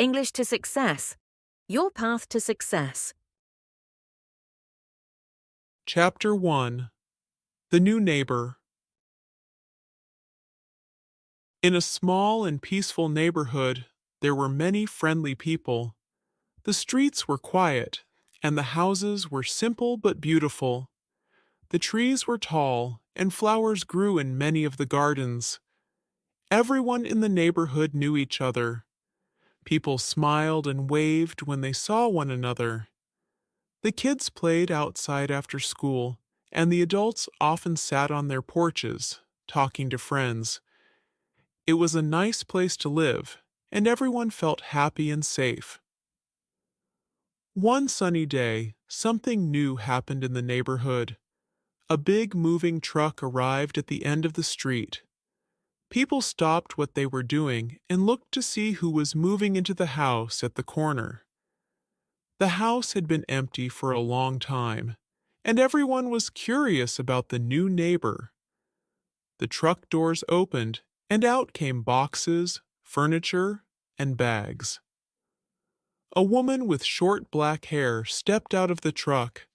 English to Success. Your path to success. Chapter 1. The New Neighbor. In a small and peaceful neighborhood, there were many friendly people. The streets were quiet, and the houses were simple but beautiful. The trees were tall, and flowers grew in many of the gardens. Everyone in the neighborhood knew each other. People smiled and waved when they saw one another. The kids played outside after school, and the adults often sat on their porches, talking to friends. It was a nice place to live, and everyone felt happy and safe. One sunny day, something new happened in the neighborhood. A big moving truck arrived at the end of the street. People stopped what they were doing and looked to see who was moving into the house at the corner. The house had been empty for a long time, and everyone was curious about the new neighbor. The truck doors opened, and out came boxes, furniture, and bags. A woman with short black hair stepped out of the truck.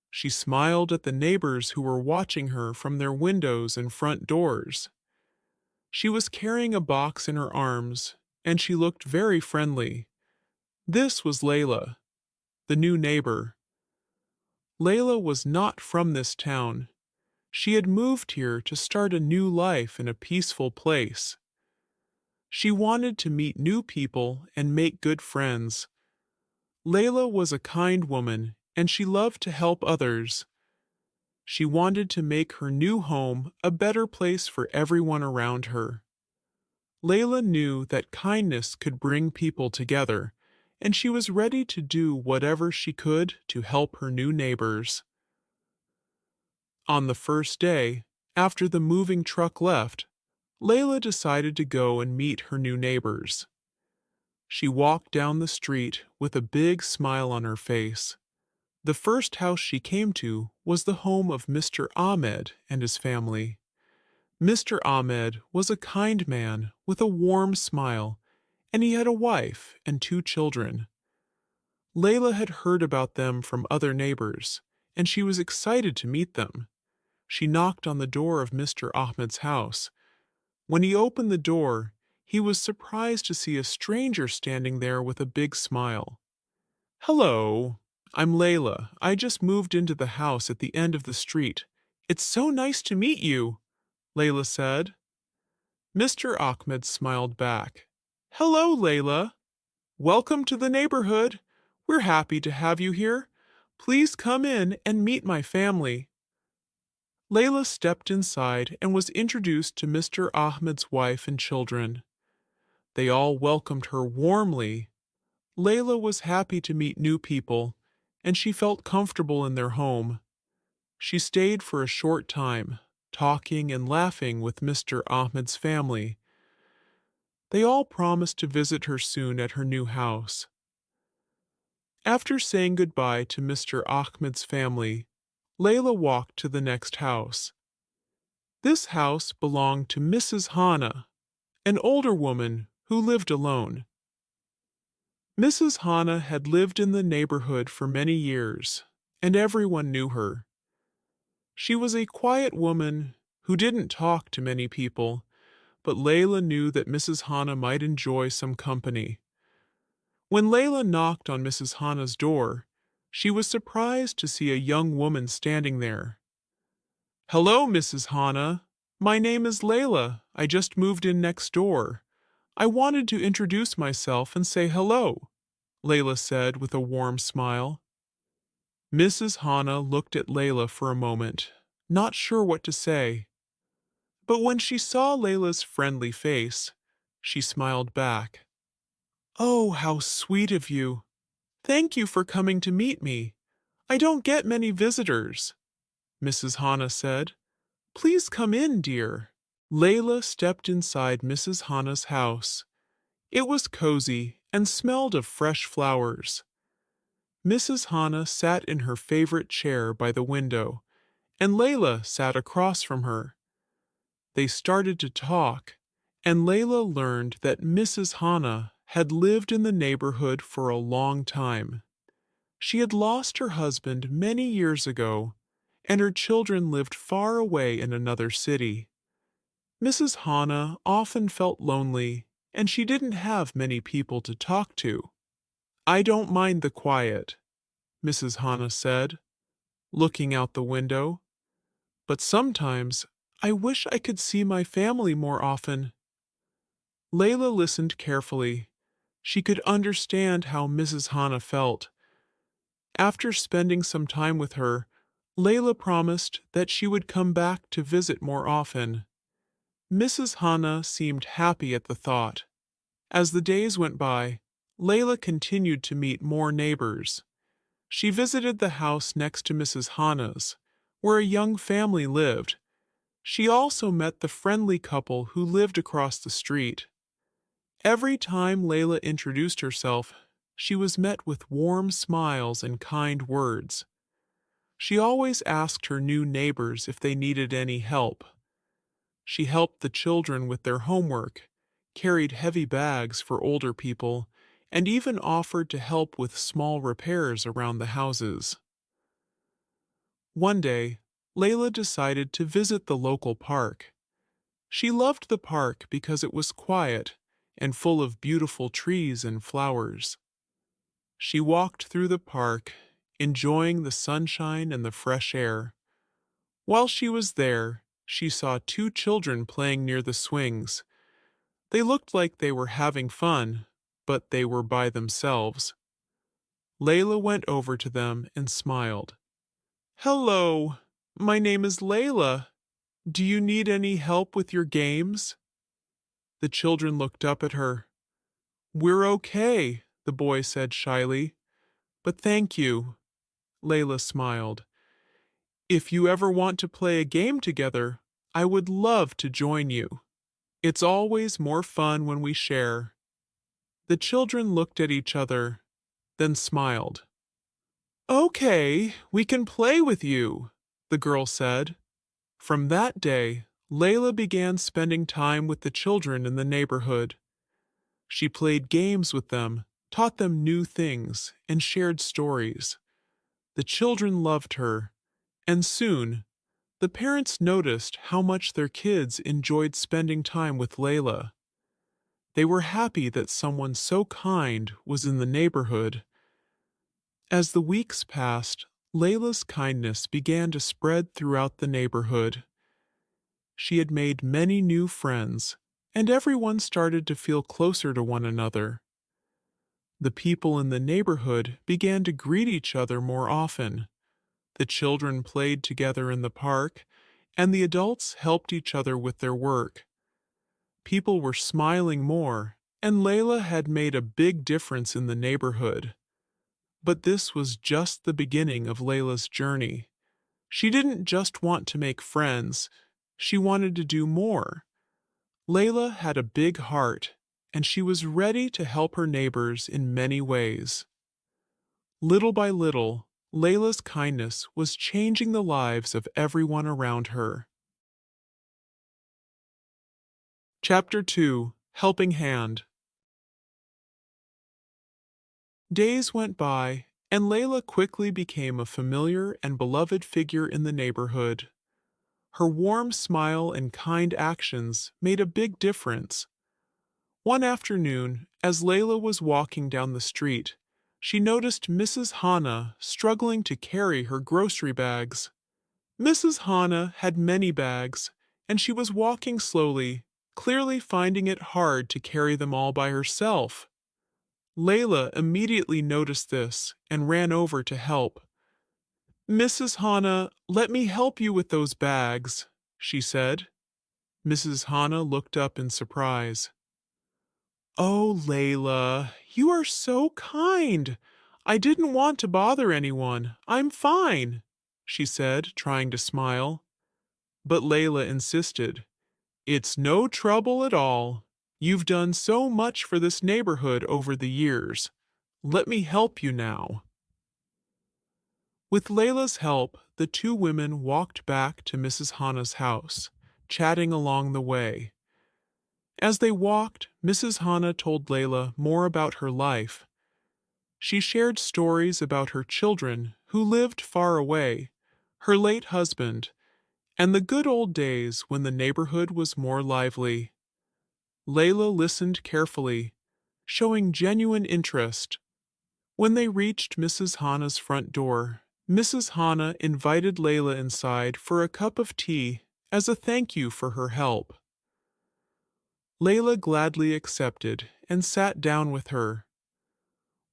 She smiled at the neighbors who were watching her from their windows and front doors. She was carrying a box in her arms, and she looked very friendly. This was Layla, the new neighbor. Layla was not from this town. She had moved here to start a new life in a peaceful place. She wanted to meet new people and make good friends. Layla was a kind woman, and she loved to help others. She wanted to make her new home a better place for everyone around her. Layla knew that kindness could bring people together, and she was ready to do whatever she could to help her new neighbors. On the first day, after the moving truck left, Layla decided to go and meet her new neighbors. She walked down the street with a big smile on her face. The first house she came to was the home of Mr. Ahmed and his family. Mr. Ahmed was a kind man with a warm smile, and he had a wife and 2 children. Layla had heard about them from other neighbors, and she was excited to meet them. She knocked on the door of Mr. Ahmed's house. When he opened the door, he was surprised to see a stranger standing there with a big smile. "Hello, I'm Layla. I just moved into the house at the end of the street. It's so nice to meet you," Layla said. Mr. Ahmed smiled back. "Hello, Layla. Welcome to the neighborhood. We're happy to have you here. Please come in and meet my family." Layla stepped inside and was introduced to Mr. Ahmed's wife and children. They all welcomed her warmly. Layla was happy to meet new people, and she felt comfortable in their home. She stayed for a short time, talking and laughing with Mr. Ahmed's family. They all promised to visit her soon at her new house. After saying goodbye to Mr. Ahmed's family, Layla walked to the next house. This house belonged to Mrs. Hana, an older woman who lived alone. Mrs. Hana had lived in the neighborhood for many years, and everyone knew her. She was a quiet woman who didn't talk to many people, but Layla knew that Mrs. Hana might enjoy some company. When Layla knocked on Mrs. Hana's door, she was surprised to see a young woman standing there. "Hello, Mrs. Hana. My name is Layla. I just moved in next door. I wanted to introduce myself and say hello," Layla said with a warm smile. Mrs. Hana looked at Layla for a moment, not sure what to say. But when she saw Layla's friendly face, she smiled back. "Oh, how sweet of you. Thank you for coming to meet me. I don't get many visitors," Mrs. Hana said. "Please come in, dear." Layla stepped inside Mrs. Hana's house. It was cozy and smelled of fresh flowers. Mrs. Hana sat in her favorite chair by the window, and Layla sat across from her. They started to talk, and Layla learned that Mrs. Hana had lived in the neighborhood for a long time. She had lost her husband many years ago, and her children lived far away in another city. Mrs. Hana often felt lonely, and she didn't have many people to talk to. I don't mind the quiet, Mrs. Hana said, looking out the window, but sometimes I wish I could see my family more often. Layla listened carefully. She could understand how Mrs. Hana felt. After spending some time with her, Layla promised that she would come back to visit more often. Mrs. Hana seemed happy at the thought. As the days went by, Layla continued to meet more neighbors. She visited the house next to Mrs. Hana's, where a young family lived. She also met the friendly couple who lived across the street. Every time Layla introduced herself, she was met with warm smiles and kind words. She always asked her new neighbors if they needed any help. She helped the children with their homework, carried heavy bags for older people, and even offered to help with small repairs around the houses. One day, Layla decided to visit the local park. She loved the park because it was quiet and full of beautiful trees and flowers. She walked through the park, enjoying the sunshine and the fresh air. While she was there, she saw two children playing near the swings. They looked like they were having fun, but they were by themselves. Layla went over to them and smiled. Hello, my name is Layla. Do you need any help with your games? The children looked up at her. We're okay, the boy said shyly. But thank you. Layla smiled. If you ever want to play a game together, I would love to join you. It's always more fun when we share. The children looked at each other, then smiled. Okay, we can play with you, the girl said. From that day, Layla began spending time with the children in the neighborhood. She played games with them, taught them new things, and shared stories. The children loved her, and soon, the parents noticed how much their kids enjoyed spending time with Layla. They were happy that someone so kind was in the neighborhood. As the weeks passed, Layla's kindness began to spread throughout the neighborhood. She had made many new friends, and everyone started to feel closer to one another. The people in the neighborhood began to greet each other more often. The children played together in the park, and the adults helped each other with their work. People were smiling more, and Layla had made a big difference in the neighborhood. But this was just the beginning of Layla's journey. She didn't just want to make friends, she wanted to do more. Layla had a big heart, and she was ready to help her neighbors in many ways. Little by little, Layla's kindness was changing the lives of everyone around her. Chapter 2: Helping Hand. Days went by, and Layla quickly became a familiar and beloved figure in the neighborhood. Her warm smile and kind actions made a big difference. One afternoon, as Layla was walking down the street, she noticed Mrs. Hana struggling to carry her grocery bags. Mrs. Hana had many bags, and she was walking slowly, clearly finding it hard to carry them all by herself. Layla immediately noticed this and ran over to help. Mrs. Hana, let me help you with those bags, she said. Mrs. Hana looked up in surprise. Oh, Layla, you are so kind. I didn't want to bother anyone. I'm fine, she said, trying to smile. But Layla insisted. It's no trouble at all. You've done so much for this neighborhood over the years. Let me help you now. With Layla's help, the two women walked back to Mrs. Hana's house, chatting along the way. As they walked, Mrs. Hana told Layla more about her life. She shared stories about her children who lived far away, her late husband, and the good old days when the neighborhood was more lively. Layla listened carefully, showing genuine interest. When they reached Mrs. Hana's front door, Mrs. Hana invited Layla inside for a cup of tea as a thank you for her help. Layla gladly accepted and sat down with her.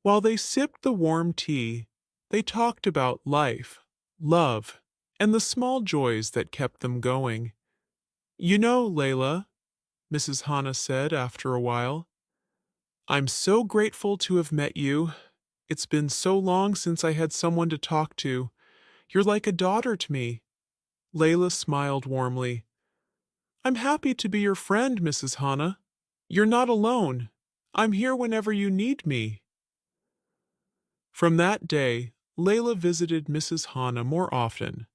While they sipped the warm tea, they talked about life, love, and the small joys that kept them going. You know, Layla, Mrs. Hana said after a while, I'm so grateful to have met you. It's been so long since I had someone to talk to. You're like a daughter to me. Layla smiled warmly. I'm happy to be your friend, Mrs. Hana. You're not alone. I'm here whenever you need me. From that day, Layla visited Mrs. Hana more often.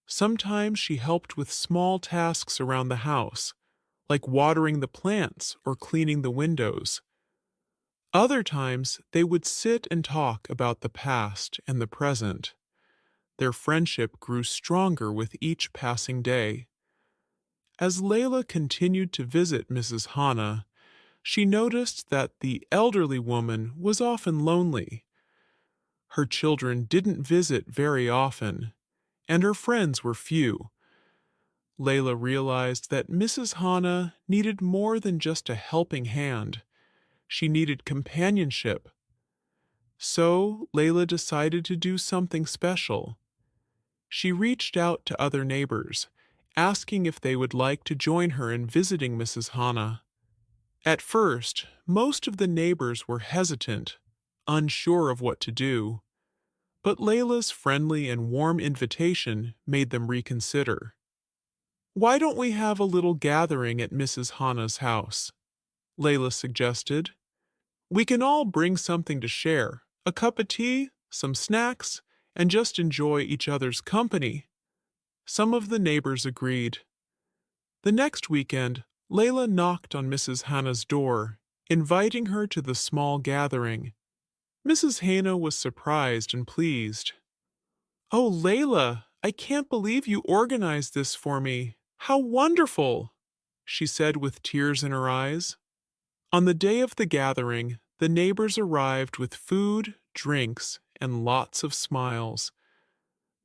Sometimes she helped with small tasks around the house, like watering the plants or cleaning the windows. Other times, they would sit and talk about the past and the present. Their friendship grew stronger with each passing day. As Layla continued to visit Mrs. Hana, she noticed that the elderly woman was often lonely. Her children didn't visit very often, and her friends were few. Layla realized that Mrs. Hana needed more than just a helping hand. She needed companionship. So, Layla decided to do something special. She reached out to other neighbors, asking if they would like to join her in visiting Mrs. Hana. At first, most of the neighbors were hesitant, unsure of what to do, but Layla's friendly and warm invitation made them reconsider. Why don't we have a little gathering at Mrs. Hana's house? Layla suggested. We can all bring something to share, a cup of tea, some snacks, and just enjoy each other's company. Some of the neighbors agreed. The next weekend, Layla knocked on Mrs. Hana's door, inviting her to the small gathering. Mrs. Hana was surprised and pleased. Oh, Layla, I can't believe you organized this for me. How wonderful! She said with tears in her eyes. On the day of the gathering, the neighbors arrived with food, drinks, and lots of smiles.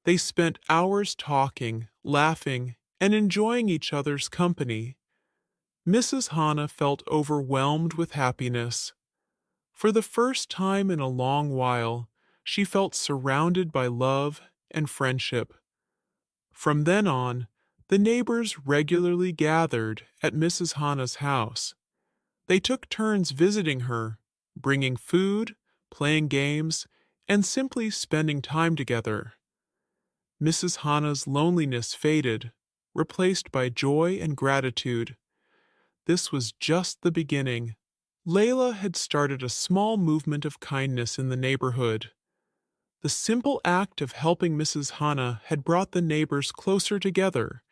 They spent hours talking, laughing, and enjoying each other's company. Mrs. Hana felt overwhelmed with happiness. For the first time in a long while, she felt surrounded by love and friendship. From then on, the neighbors regularly gathered at Mrs. Hana's house. They took turns visiting her, bringing food, playing games, and simply spending time together. Mrs. Hana's loneliness faded, replaced by joy and gratitude. This was just the beginning. Layla had started a small movement of kindness in the neighborhood. The simple act of helping Mrs. Hana had brought the neighbors closer together,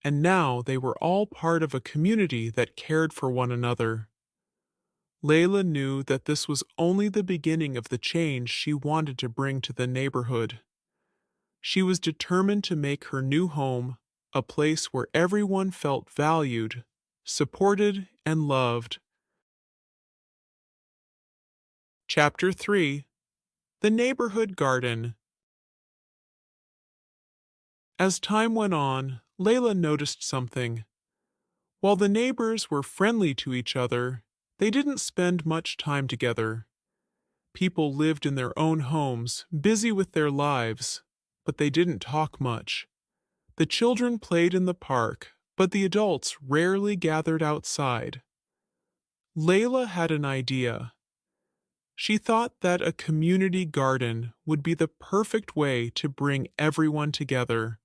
and now they were all part of a community that cared for one another. Layla knew that this was only the beginning of the change she wanted to bring to the neighborhood. She was determined to make her new home a place where everyone felt valued, supported, and loved. Chapter 3: The Neighborhood Garden. As time went on, Layla noticed something. While the neighbors were friendly to each other, they didn't spend much time together. People lived in their own homes, busy with their lives, but they didn't talk much. The children played in the park, but the adults rarely gathered outside. Layla had an idea. She thought that a community garden would be the perfect way to bring everyone together.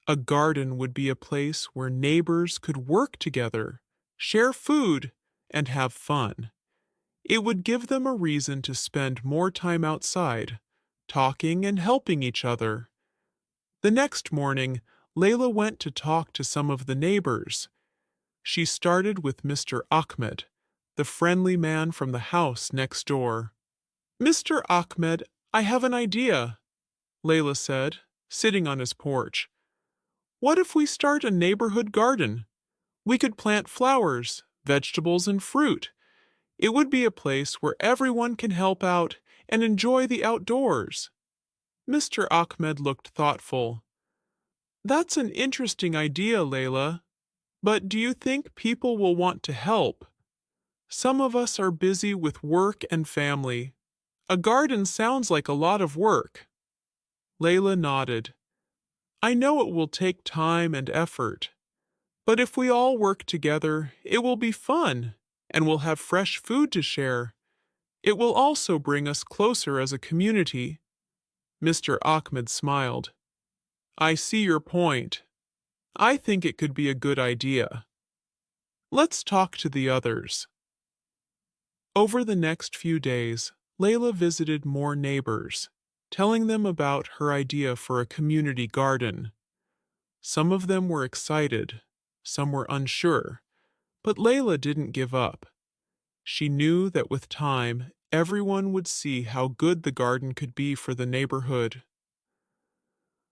A garden would be a place where neighbors could work together, share food, and have fun. It would give them a reason to spend more time outside, talking and helping each other. The next morning, Layla went to talk to some of the neighbors. She started with Mr. Ahmed, the friendly man from the house next door. Mr. Ahmed, I have an idea, Layla said, sitting on his porch. What if we start a neighborhood garden? We could plant flowers, vegetables, and fruit. It would be a place where everyone can help out and enjoy the outdoors. Mr. Ahmed looked thoughtful. That's an interesting idea, Layla. But do you think people will want to help? Some of us are busy with work and family. A garden sounds like a lot of work. Layla nodded. I know it will take time and effort, but if we all work together, it will be fun, and we'll have fresh food to share. It will also bring us closer as a community. Mr. Ahmed smiled. I see your point. I think it could be a good idea. Let's talk to the others. Over the next few days, Layla visited more neighbors, telling them about her idea for a community garden. Some of them were excited, some were unsure, but Layla didn't give up. She knew that with time, everyone would see how good the garden could be for the neighborhood.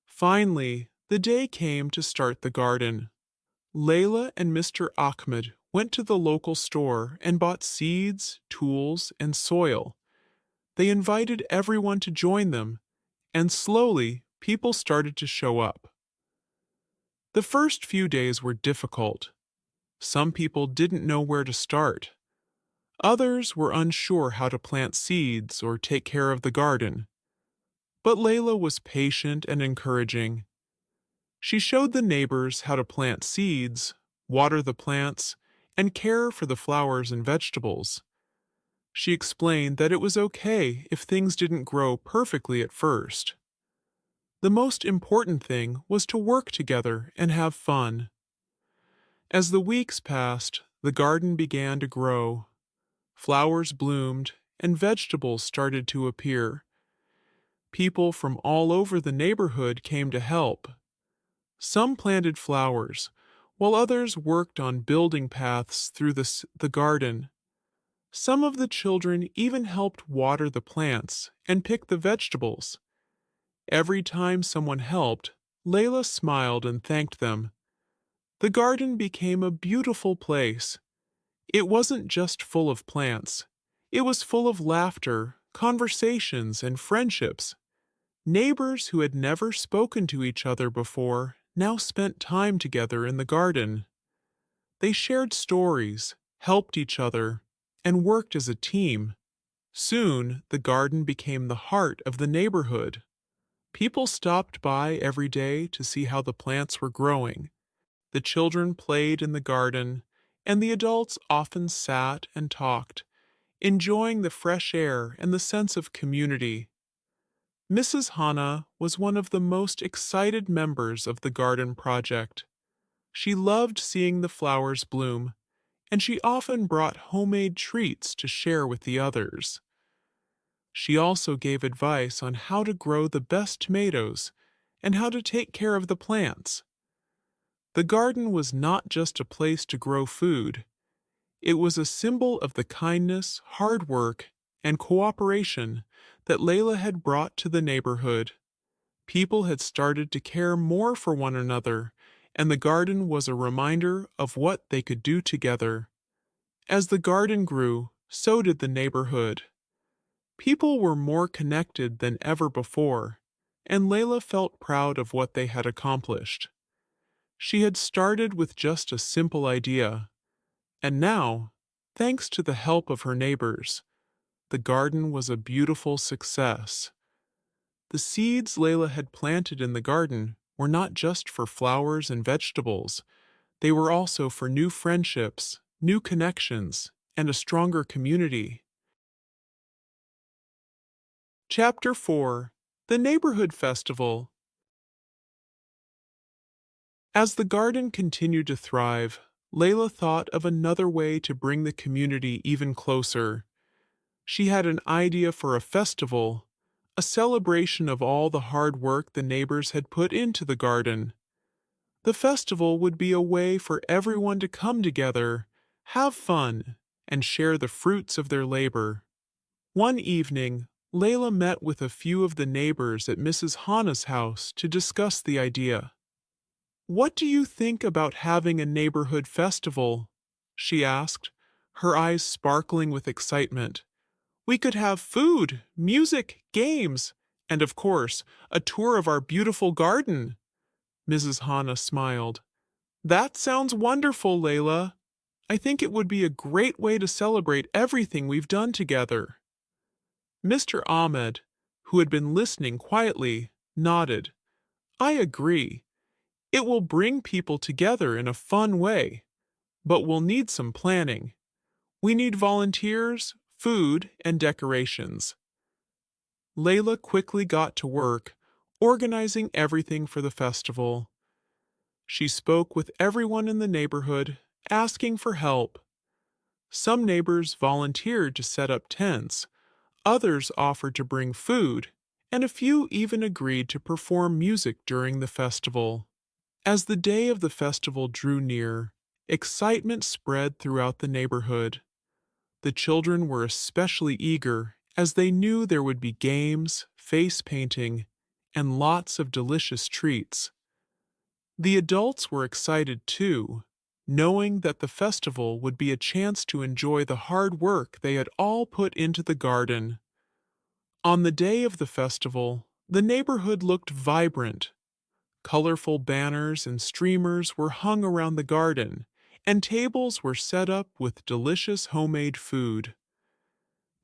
Finally, the day came to start the garden. Layla and Mr. Ahmed went to the local store and bought seeds, tools, and soil. They invited everyone to join them, and slowly people started to show up. The first few days were difficult. Some people didn't know where to start. Others were unsure how to plant seeds or take care of the garden. But Layla was patient and encouraging. She showed the neighbors how to plant seeds, water the plants, and care for the flowers and vegetables. She explained that it was okay if things didn't grow perfectly at first. The most important thing was to work together and have fun. As the weeks passed, the garden began to grow. Flowers bloomed, and vegetables started to appear. People from all over the neighborhood came to help. Some planted flowers, while others worked on building paths through the garden. Some of the children even helped water the plants and pick the vegetables. Every time someone helped, Layla smiled and thanked them. The garden became a beautiful place. It wasn't just full of plants. It was full of laughter, conversations, and friendships. Neighbors who had never spoken to each other before now spent time together in the garden. They shared stories, helped each other, and worked as a team. Soon, the garden became the heart of the neighborhood. People stopped by every day to see how the plants were growing. The children played in the garden, and the adults often sat and talked, enjoying the fresh air and the sense of community. Mrs. Hana was one of the most excited members of the garden project. She loved seeing the flowers bloom, and she often brought homemade treats to share with the others. She also gave advice on how to grow the best tomatoes and how to take care of the plants. The garden was not just a place to grow food, it was a symbol of the kindness, hard work, and cooperation that Layla had brought to the neighborhood. People had started to care more for one another, and the garden was a reminder of what they could do together. As the garden grew, so did the neighborhood. People were more connected than ever before, and Layla felt proud of what they had accomplished. She had started with just a simple idea, and now, thanks to the help of her neighbors, the garden was a beautiful success. The seeds Layla had planted in the garden were not just for flowers and vegetables, they were also for new friendships, new connections, and a stronger community. Chapter 4: The Neighborhood Festival. As the garden continued to thrive, Layla thought of another way to bring the community even closer. She had an idea for a festival, a celebration of all the hard work the neighbors had put into the garden. The festival would be a way for everyone to come together, have fun, and share the fruits of their labor. One evening, Layla met with a few of the neighbors at Mrs. Hana's house to discuss the idea. "What do you think about having a neighborhood festival?" she asked, her eyes sparkling with excitement. "We could have food, music, games, and of course, a tour of our beautiful garden." Mrs. Hana smiled. "That sounds wonderful, Layla. I think it would be a great way to celebrate everything we've done together." Mr. Ahmed, who had been listening quietly, nodded. "I agree. It will bring people together in a fun way, but we'll need some planning. We need volunteers, food, and decorations." Layla quickly got to work, organizing everything for the festival. She spoke with everyone in the neighborhood, asking for help. Some neighbors volunteered to set up tents, others offered to bring food, and a few even agreed to perform music during the festival. As the day of the festival drew near, excitement spread throughout the neighborhood. The children were especially eager as they knew there would be games, face painting, and lots of delicious treats. The adults were excited too, knowing that the festival would be a chance to enjoy the hard work they had all put into the garden. On the day of the festival, the neighborhood looked vibrant. Colorful banners and streamers were hung around the garden, and tables were set up with delicious homemade food.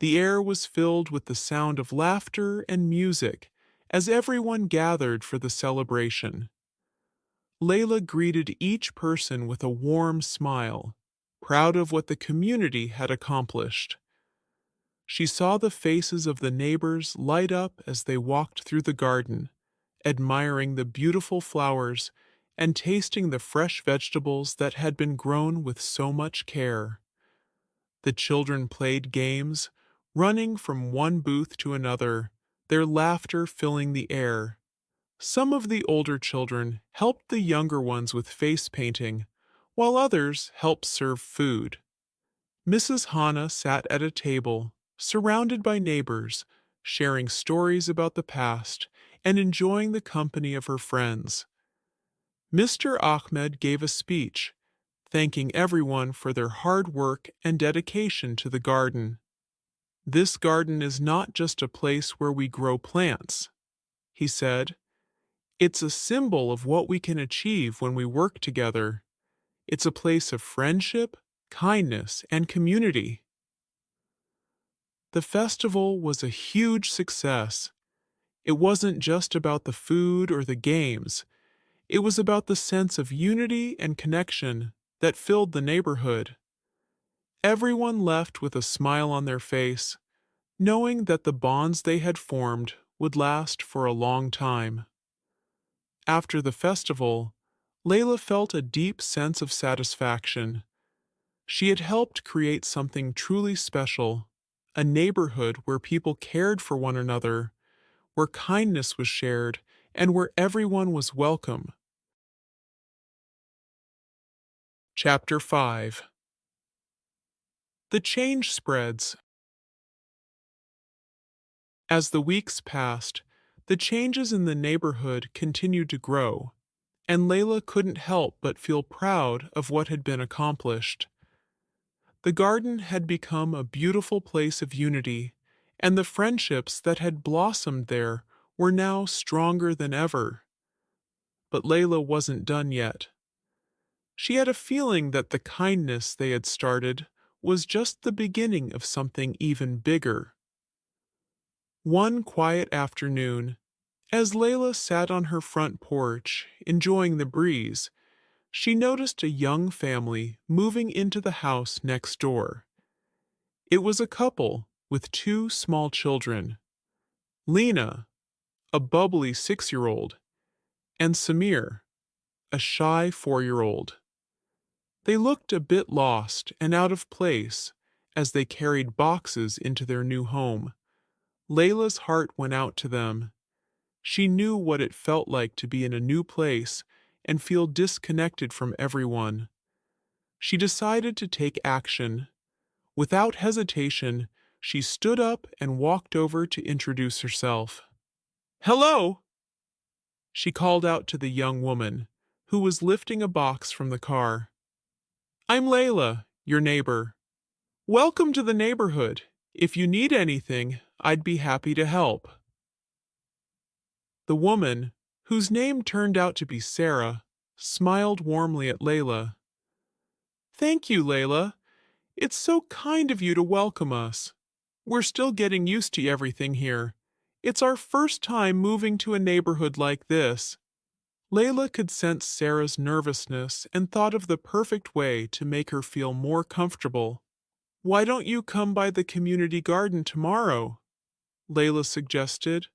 The air was filled with the sound of laughter and music as everyone gathered for the celebration. Layla greeted each person with a warm smile, proud of what the community had accomplished. She saw the faces of the neighbors light up as they walked through the garden, admiring the beautiful flowers and tasting the fresh vegetables that had been grown with so much care. The children played games, running from one booth to another, their laughter filling the air. Some of the older children helped the younger ones with face painting, while others helped serve food. Mrs. Hana sat at a table, surrounded by neighbors, sharing stories about the past and enjoying the company of her friends. Mr. Ahmed gave a speech, thanking everyone for their hard work and dedication to the garden. "This garden is not just a place where we grow plants," he said. "It's a symbol of what we can achieve when we work together. It's a place of friendship, kindness, and community." The festival was a huge success. It wasn't just about the food or the games, it was about the sense of unity and connection that filled the neighborhood. Everyone left with a smile on their face, knowing that the bonds they had formed would last for a long time. After the festival, Layla felt a deep sense of satisfaction. She had helped create something truly special, a neighborhood where people cared for one another, where kindness was shared, and where everyone was welcome. Chapter 5. The change spreads. As the weeks passed, the changes in the neighborhood continued to grow, and Layla couldn't help but feel proud of what had been accomplished. The garden had become a beautiful place of unity, and the friendships that had blossomed there were now stronger than ever. But Layla wasn't done yet. She had a feeling that the kindness they had started was just the beginning of something even bigger. One quiet afternoon, as Layla sat on her front porch, enjoying the breeze, she noticed a young family moving into the house next door. It was a couple with two small children, Lena, a bubbly 6-year-old, and Samir, a shy 4-year-old. They looked a bit lost and out of place as they carried boxes into their new home. Layla's heart went out to them. She knew what it felt like to be in a new place and feel disconnected from everyone. She decided to take action. Without hesitation, she stood up and walked over to introduce herself. "Hello!" she called out to the young woman, who was lifting a box from the car. "I'm Layla, your neighbor. Welcome to the neighborhood. If you need anything, I'd be happy to help." The woman, whose name turned out to be Sarah, smiled warmly at Layla. "Thank you, Layla. It's so kind of you to welcome us. We're still getting used to everything here. It's our first time moving to a neighborhood like this." Layla could sense Sarah's nervousness and thought of the perfect way to make her feel more comfortable. "Why don't you come by the community garden tomorrow?" Layla suggested.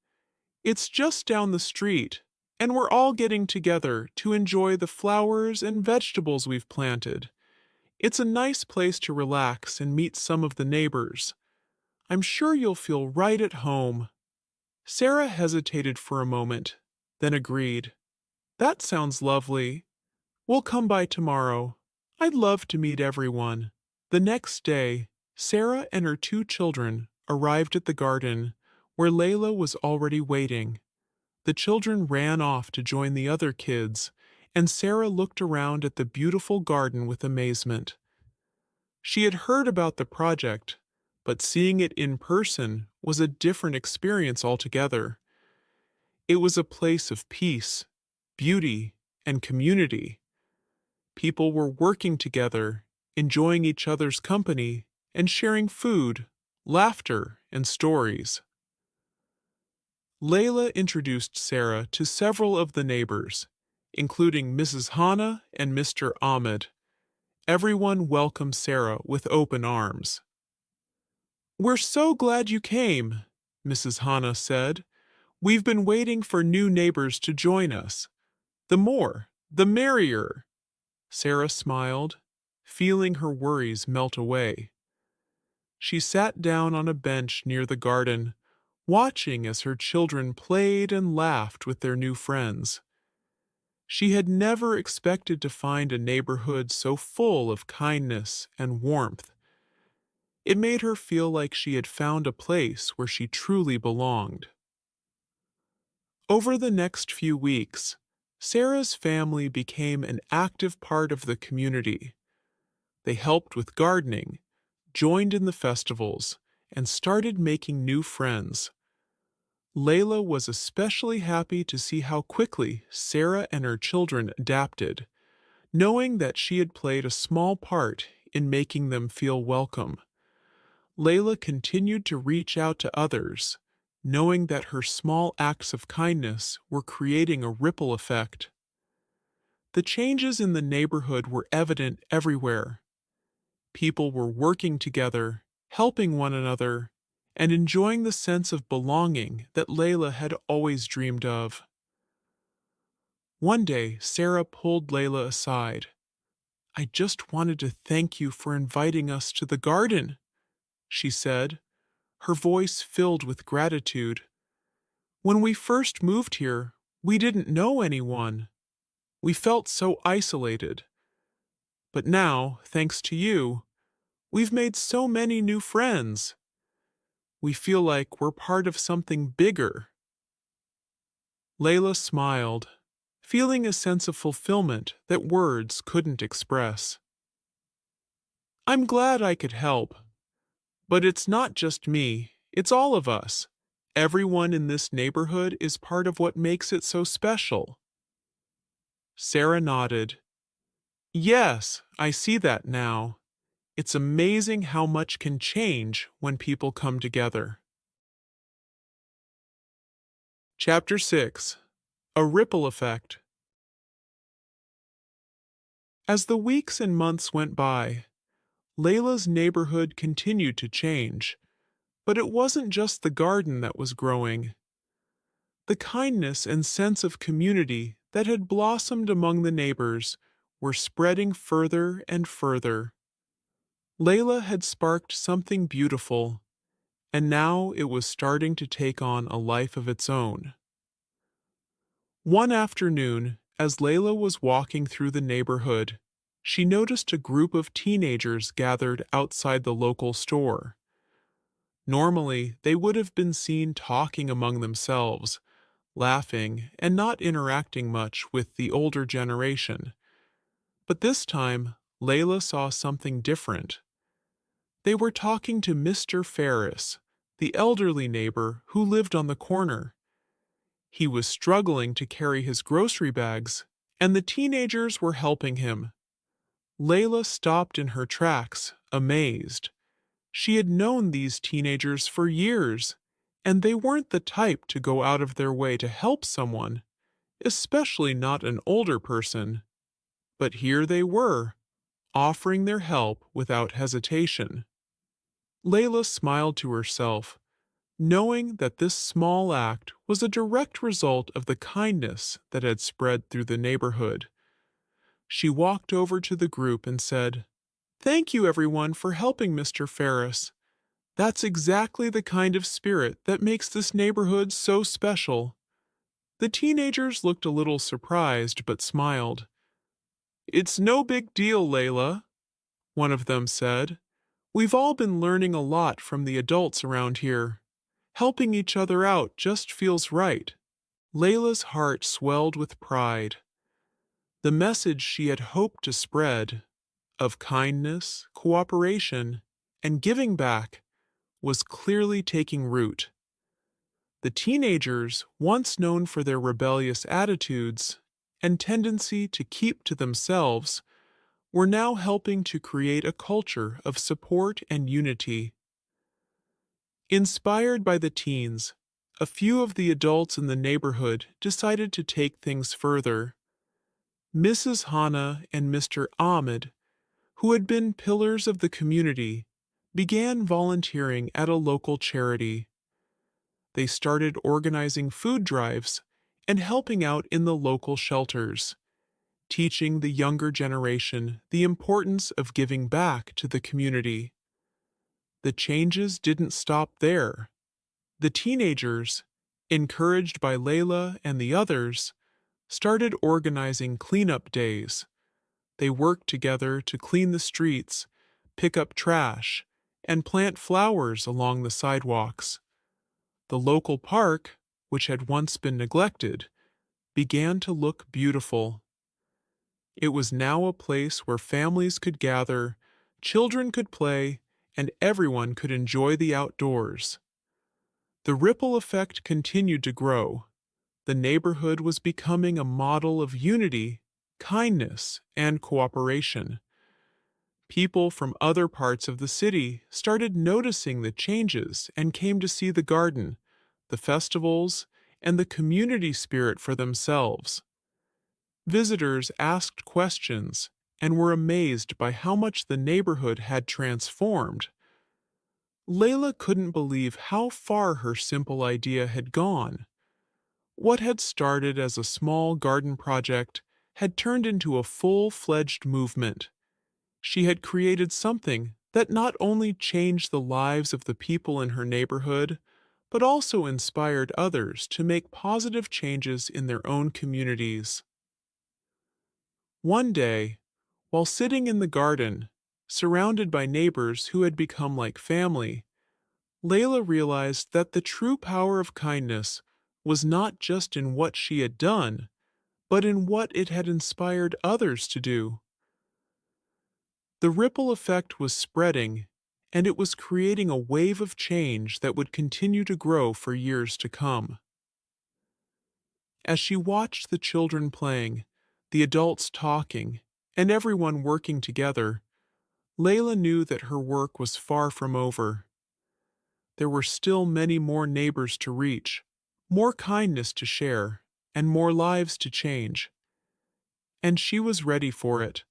"It's just down the street, and we're all getting together to enjoy the flowers and vegetables we've planted. It's a nice place to relax and meet some of the neighbors. I'm sure you'll feel right at home." Sarah hesitated for a moment, then agreed. "That sounds lovely. We'll come by tomorrow. I'd love to meet everyone." The next day, Sarah and her two children arrived at the garden, where Layla was already waiting. The children ran off to join the other kids, and Sarah looked around at the beautiful garden with amazement. She had heard about the project, but seeing it in person was a different experience altogether. It was a place of peace, beauty, and community. People were working together, enjoying each other's company, and sharing food, laughter, and stories. Layla introduced Sarah to several of the neighbors, including Mrs. Hana and Mr. Ahmed. Everyone welcomed Sarah with open arms. "We're so glad you came," Mrs. Hana said. "We've been waiting for new neighbors to join us. The more, the merrier." Sarah smiled, feeling her worries melt away. She sat down on a bench near the garden, watching as her children played and laughed with their new friends. She had never expected to find a neighborhood so full of kindness and warmth. It made her feel like she had found a place where she truly belonged. Over the next few weeks, Sarah's family became an active part of the community. They helped with gardening, joined in the festivals, and started making new friends. Layla was especially happy to see how quickly Sarah and her children adapted, knowing that she had played a small part in making them feel welcome. Layla continued to reach out to others, knowing that her small acts of kindness were creating a ripple effect. The changes in the neighborhood were evident everywhere. People were working together, helping one another, and enjoying the sense of belonging that Layla had always dreamed of. One day, Sarah pulled Layla aside. "I just wanted to thank you for inviting us to the garden," she said, her voice filled with gratitude. "When we first moved here, we didn't know anyone. We felt so isolated. But now, thanks to you, we've made so many new friends. We feel like we're part of something bigger." Layla smiled, feeling a sense of fulfillment that words couldn't express. "I'm glad I could help. But it's not just me, it's all of us. Everyone in this neighborhood is part of what makes it so special." Sarah nodded. "Yes, I see that now. It's amazing how much can change when people come together." Chapter 6. A Ripple Effect. As the weeks and months went by, Layla's neighborhood continued to change, but it wasn't just the garden that was growing. The kindness and sense of community that had blossomed among the neighbors were spreading further and further. Layla had sparked something beautiful, and now it was starting to take on a life of its own. One afternoon, As Layla was walking through the neighborhood, she noticed a group of teenagers gathered outside the local store. Normally, they would have been seen talking among themselves, laughing, and not interacting much with the older generation. But this time, Layla saw something different. They were talking to Mr. Ferris, the elderly neighbor who lived on the corner. He was struggling to carry his grocery bags, and the teenagers were helping him. Layla stopped in her tracks, amazed. She had known these teenagers for years, and they weren't the type to go out of their way to help someone, especially not an older person. But here they were, offering their help without hesitation. Layla smiled to herself, knowing that this small act was a direct result of the kindness that had spread through the neighborhood. She walked over to the group and said, "Thank you, everyone, for helping Mr. Ferris. That's exactly the kind of spirit that makes this neighborhood so special." The teenagers looked a little surprised but smiled. "It's no big deal, Layla," one of them said. "We've all been learning a lot from the adults around here. Helping each other out just feels right." Layla's heart swelled with pride. The message she had hoped to spread, of kindness, cooperation, and giving back, was clearly taking root. The teenagers, once known for their rebellious attitudes and tendency to keep to themselves, were now helping to create a culture of support and unity. Inspired by the teens, a few of the adults in the neighborhood decided to take things further. Mrs. Hana and Mr. Ahmed, who had been pillars of the community, began volunteering at a local charity. They started organizing food drives and helping out in the local shelters, teaching the younger generation the importance of giving back to the community. The changes didn't stop there. The teenagers, encouraged by Layla and the others, started organizing cleanup days. They worked together to clean the streets, pick up trash, and plant flowers along the sidewalks. The local park, which had once been neglected, began to look beautiful. It was now a place where families could gather, children could play, and everyone could enjoy the outdoors. The ripple effect continued to grow. The neighborhood was becoming a model of unity, kindness, and cooperation. People from other parts of the city started noticing the changes and came to see the garden, the festivals, and the community spirit for themselves. Visitors asked questions and were amazed by how much the neighborhood had transformed. Layla couldn't believe how far her simple idea had gone. What had started as a small garden project had turned into a full-fledged movement. She had created something that not only changed the lives of the people in her neighborhood, but also inspired others to make positive changes in their own communities. One day, while sitting in the garden, surrounded by neighbors who had become like family, Layla realized that the true power of kindness was not just in what she had done, but in what it had inspired others to do. The ripple effect was spreading, and it was creating a wave of change that would continue to grow for years to come. As she watched the children playing, the adults talking, and everyone working together, Layla knew that her work was far from over. There were still many more neighbors to reach, more kindness to share, and more lives to change. And she was ready for it,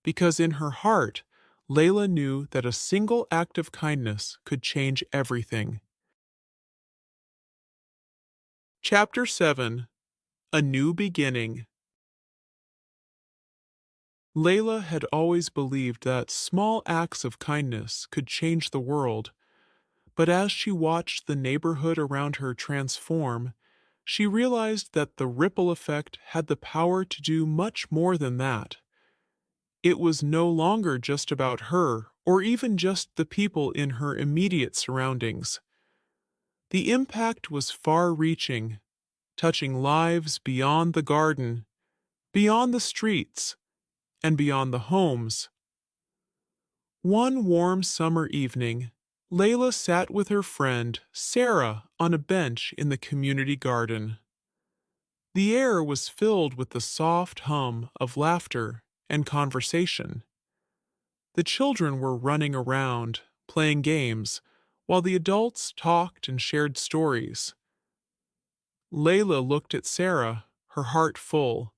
because in her heart, Layla knew that a single act of kindness could change everything. Chapter 7: A New Beginning. Layla had always believed that small acts of kindness could change the world, but as she watched the neighborhood around her transform, she realized that the ripple effect had the power to do much more than that. It was no longer just about her or even just the people in her immediate surroundings. The impact was far reaching, touching lives beyond the garden, beyond the streets, and beyond the homes. One warm summer evening, Layla sat with her friend, Sarah, on a bench in the community garden. The air was filled with the soft hum of laughter and conversation. The children were running around, playing games, while the adults talked and shared stories. Layla looked at Sarah, her heart full.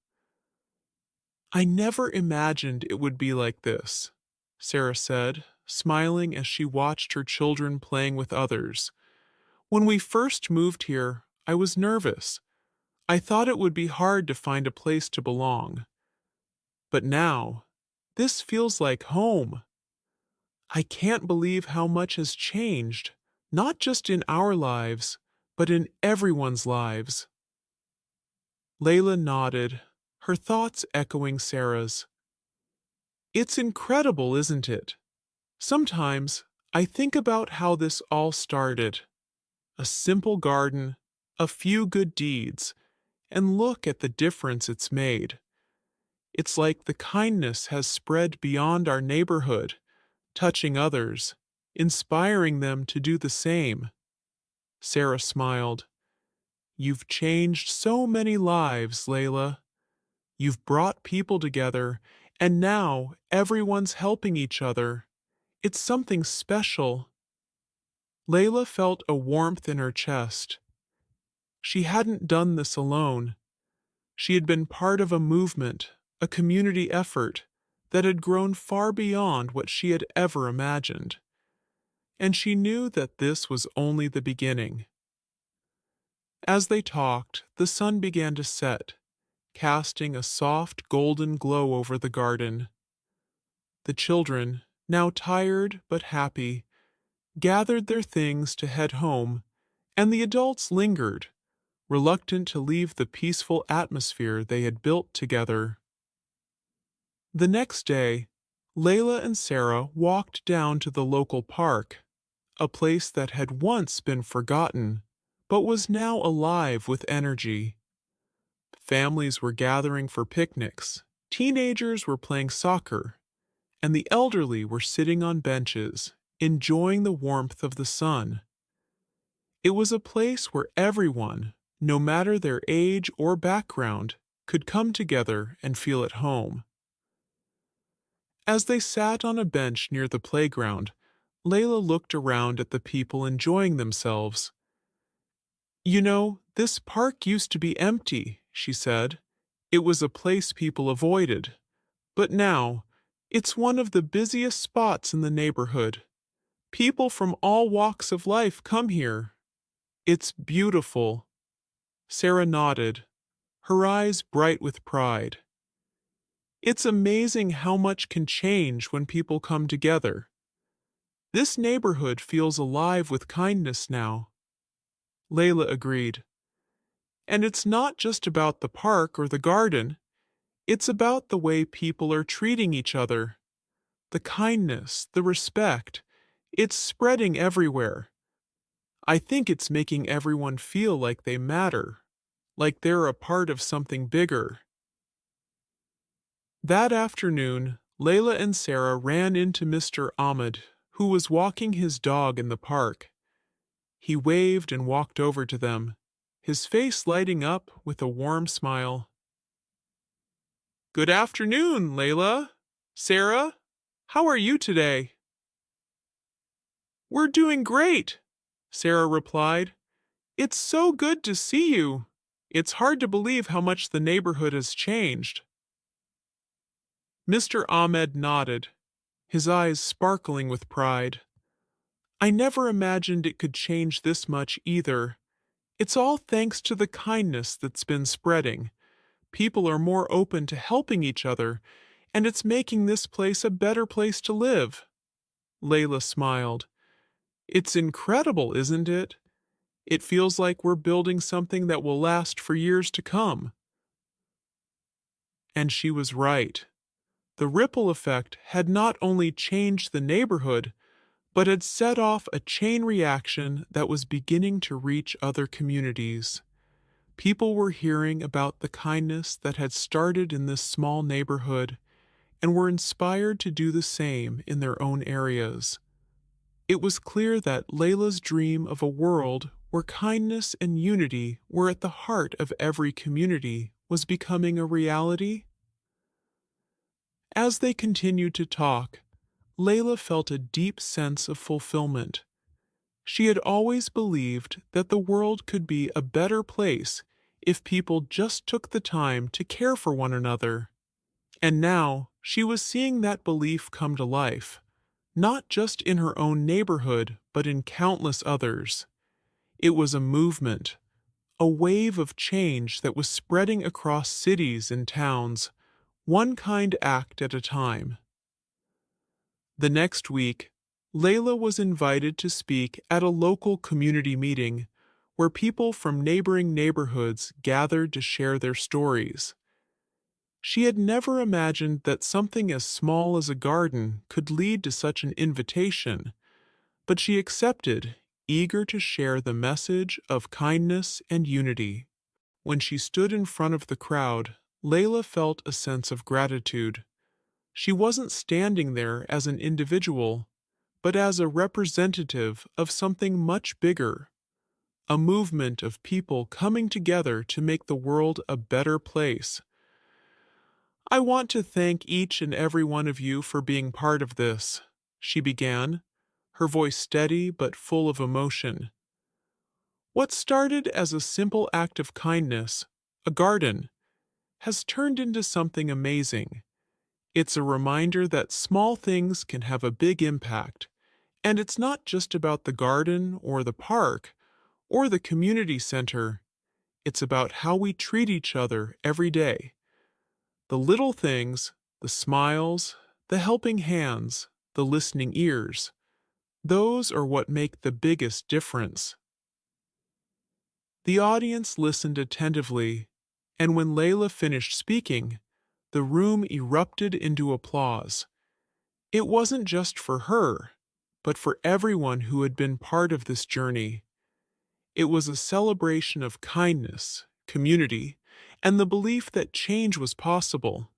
I never imagined it would be like this, Sarah said, smiling as she watched her children playing with others. When we first moved here, I was nervous. I thought it would be hard to find a place to belong. But now, this feels like home. I can't believe how much has changed, not just in our lives, but in everyone's lives. Layla nodded, her thoughts echoing Sarah's. It's incredible, isn't it? Sometimes I think about how this all started. A simple garden, a few good deeds, and look at the difference it's made. It's like the kindness has spread beyond our neighborhood, touching others, inspiring them to do the same. Sarah smiled. You've changed so many lives, Layla. You've brought people together, and now everyone's helping each other. It's something special. Layla felt a warmth in her chest. She hadn't done this alone. She had been part of a movement, a community effort, that had grown far beyond what she had ever imagined. And she knew that this was only the beginning. As they talked, the sun began to set, casting a soft golden glow over the garden. The children, now tired but happy, gathered their things to head home, and the adults lingered, reluctant to leave the peaceful atmosphere they had built together. The next day, Layla and Sarah walked down to the local park, a place that had once been forgotten, but was now alive with energy. Families were gathering for picnics, teenagers were playing soccer, and the elderly were sitting on benches, enjoying the warmth of the sun. It was a place where everyone, no matter their age or background, could come together and feel at home. As they sat on a bench near the playground, Layla looked around at the people enjoying themselves. You know, this park used to be empty, she said. It was a place people avoided. But now, it's one of the busiest spots in the neighborhood. People from all walks of life come here. It's beautiful. Sarah nodded, her eyes bright with pride. It's amazing how much can change when people come together. This neighborhood feels alive with kindness now. Layla agreed. And it's not just about the park or the garden. It's about the way people are treating each other. The kindness, the respect. It's spreading everywhere. I think it's making everyone feel like they matter, like they're a part of something bigger. That afternoon, Layla and Sarah ran into Mr. Ahmed, who was walking his dog in the park. He waved and walked over to them, his face lighting up with a warm smile. Good afternoon, Layla. Sarah, how are you today? We're doing great, Sarah replied. It's so good to see you. It's hard to believe how much the neighborhood has changed. Mr. Ahmed nodded, his eyes sparkling with pride. I never imagined it could change this much either. It's all thanks to the kindness that's been spreading. People are more open to helping each other, and it's making this place a better place to live. Layla smiled. It's incredible, isn't it? It feels like we're building something that will last for years to come. And she was right. The ripple effect had not only changed the neighborhood, but had set off a chain reaction that was beginning to reach other communities. People were hearing about the kindness that had started in this small neighborhood and were inspired to do the same in their own areas. It was clear that Layla's dream of a world where kindness and unity were at the heart of every community was becoming a reality. As they continued to talk, Layla felt a deep sense of fulfillment. She had always believed that the world could be a better place if people just took the time to care for one another. And now she was seeing that belief come to life, not just in her own neighborhood, but in countless others. It was a movement, a wave of change that was spreading across cities and towns, one kind act at a time. The next week, Layla was invited to speak at a local community meeting where people from neighboring neighborhoods gathered to share their stories. She had never imagined that something as small as a garden could lead to such an invitation, but she accepted, eager to share the message of kindness and unity. When she stood in front of the crowd, Layla felt a sense of gratitude. She wasn't standing there as an individual, but as a representative of something much bigger, a movement of people coming together to make the world a better place. I want to thank each and every one of you for being part of this, she began, her voice steady but full of emotion. What started as a simple act of kindness, a garden, has turned into something amazing. It's a reminder that small things can have a big impact, and it's not just about the garden or the park or the community center. It's about how we treat each other every day. The little things, the smiles, the helping hands, the listening ears, those are what make the biggest difference. The audience listened attentively, and when Layla finished speaking, the room erupted into applause. It wasn't just for her, but for everyone who had been part of this journey. It was a celebration of kindness, community, and the belief that change was possible.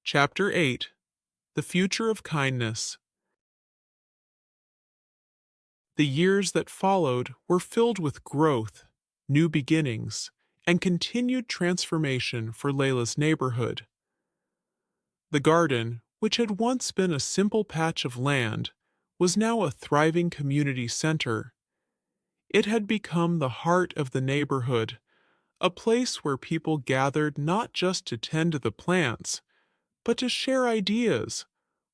Chapter 8: The Future of Kindness. The years that followed were filled with growth, new beginnings, and continued transformation for Layla's neighborhood. The garden, which had once been a simple patch of land, was now a thriving community center. It had become the heart of the neighborhood, a place where people gathered not just to tend to the plants, but to share ideas,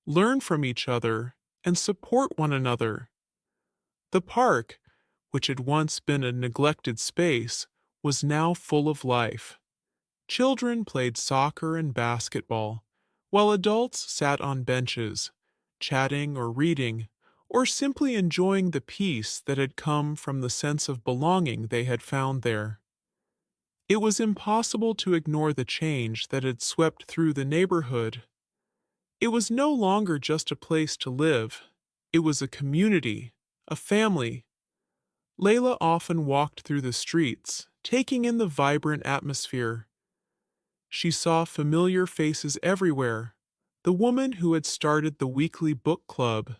learn from each other, and support one another. The park, which had once been a neglected space, was now full of life. Children played soccer and basketball, while adults sat on benches, chatting or reading, or simply enjoying the peace that had come from the sense of belonging they had found there. It was impossible to ignore the change that had swept through the neighborhood. It was no longer just a place to live, it was a community, a family. Layla often walked through the streets, taking in the vibrant atmosphere. She saw familiar faces everywhere: the woman who had started the weekly book club,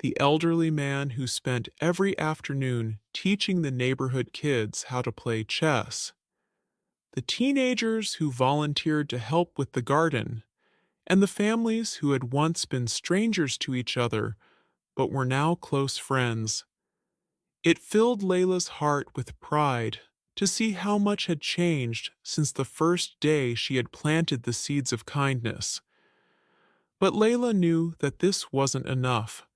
the elderly man who spent every afternoon teaching the neighborhood kids how to play chess, the teenagers who volunteered to help with the garden, and the families who had once been strangers to each other but were now close friends. It filled Layla's heart with pride to see how much had changed since the first day she had planted the seeds of kindness. But Layla knew that this wasn't enough.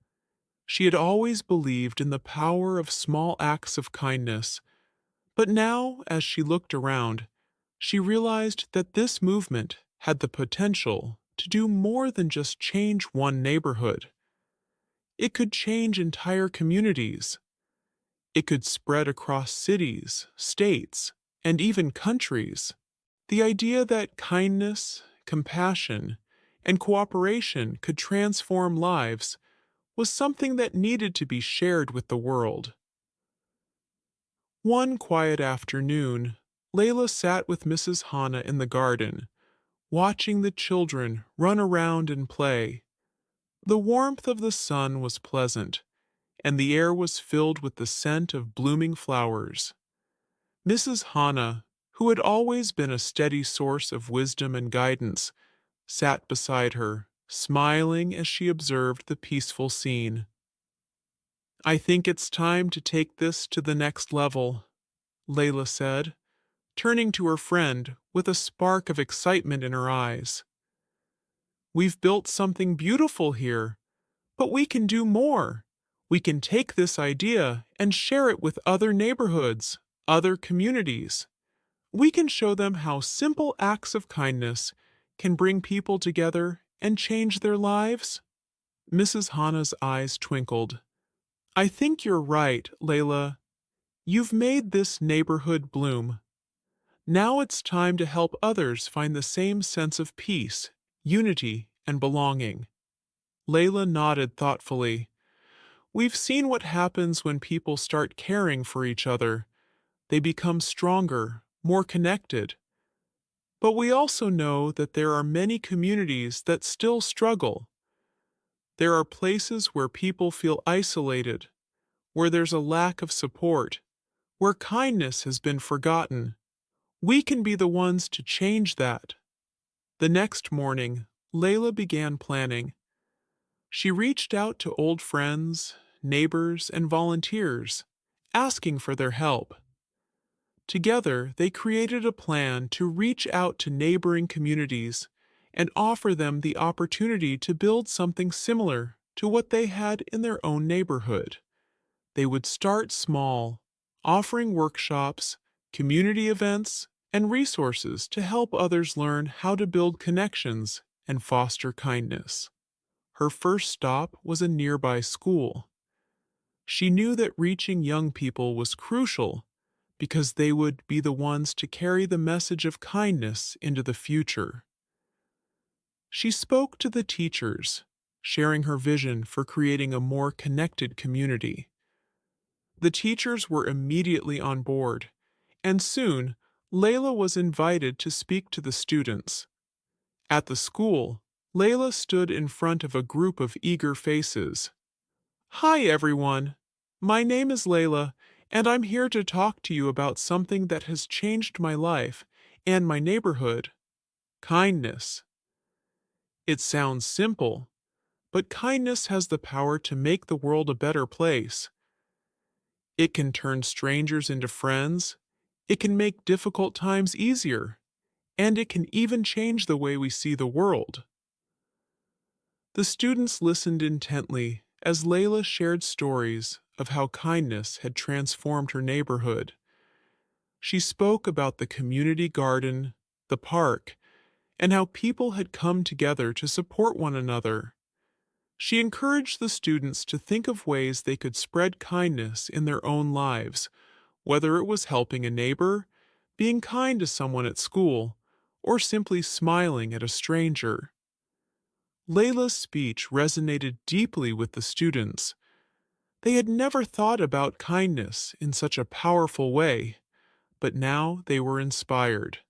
She had always believed in the power of small acts of kindness, but now, as she looked around, she realized that this movement had the potential to do more than just change one neighborhood. It could change entire communities. It could spread across cities, states, and even countries. The idea that kindness, compassion, and cooperation could transform lives was something that needed to be shared with the world. One quiet afternoon, Layla sat with Mrs. Hana in the garden, watching the children run around and play. The warmth of the sun was pleasant, and the air was filled with the scent of blooming flowers. Mrs. Hana, who had always been a steady source of wisdom and guidance, sat beside her, smiling as she observed the peaceful scene. "I think it's time to take this to the next level," Layla said, turning to her friend with a spark of excitement in her eyes. "We've built something beautiful here, but we can do more. We can take this idea and share it with other neighborhoods, other communities. We can show them how simple acts of kindness can bring people together and change their lives." Mrs. Hana's eyes twinkled. "I think you're right, Layla. You've made this neighborhood bloom. Now it's time to help others find the same sense of peace, unity, and belonging." Layla nodded thoughtfully. "We've seen what happens when people start caring for each other. They become stronger, more connected. But we also know that there are many communities that still struggle. There are places where people feel isolated, where there's a lack of support, where kindness has been forgotten. We can be the ones to change that." The next morning, Layla began planning. She reached out to old friends, neighbors, and volunteers, asking for their help. Together, they created a plan to reach out to neighboring communities and offer them the opportunity to build something similar to what they had in their own neighborhood. They would start small, offering workshops, community events, and resources to help others learn how to build connections and foster kindness. Her first stop was a nearby school. She knew that reaching young people was crucial because they would be the ones to carry the message of kindness into the future. She spoke to the teachers, sharing her vision for creating a more connected community. The teachers were immediately on board, and soon Layla was invited to speak to the students. At the school, Layla stood in front of a group of eager faces. "Hi, everyone. My name is Layla, and I'm here to talk to you about something that has changed my life and my neighborhood: kindness." It sounds simple, but kindness has the power to make the world a better place. It can turn strangers into friends, it can make difficult times easier, and it can even change the way we see the world. The students listened intently as Layla shared stories of how kindness had transformed her neighborhood. She spoke about the community garden, the park, and how people had come together to support one another. She encouraged the students to think of ways they could spread kindness in their own lives, whether it was helping a neighbor, being kind to someone at school, or simply smiling at a stranger. Layla's speech resonated deeply with the students. They had never thought about kindness in such a powerful way, but now they were inspired.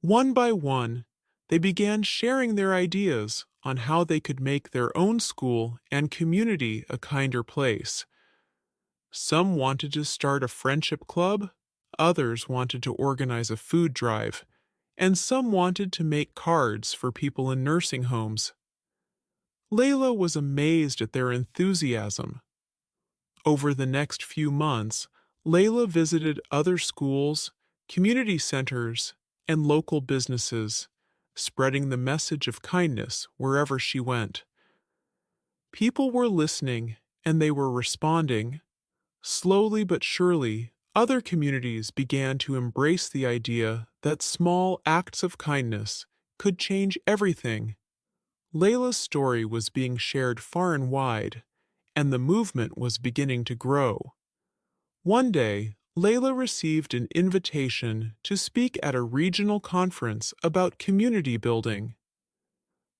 One by one, they began sharing their ideas on how they could make their own school and community a kinder place. Some wanted to start a friendship club, others wanted to organize a food drive, and some wanted to make cards for people in nursing homes. Layla was amazed at their enthusiasm. Over the next few months, Layla visited other schools, community centers, and local businesses, spreading the message of kindness wherever she went. People were listening and they were responding. Slowly but surely, other communities began to embrace the idea that small acts of kindness could change everything. Layla's story was being shared far and wide, and the movement was beginning to grow. One day, Layla received an invitation to speak at a regional conference about community building.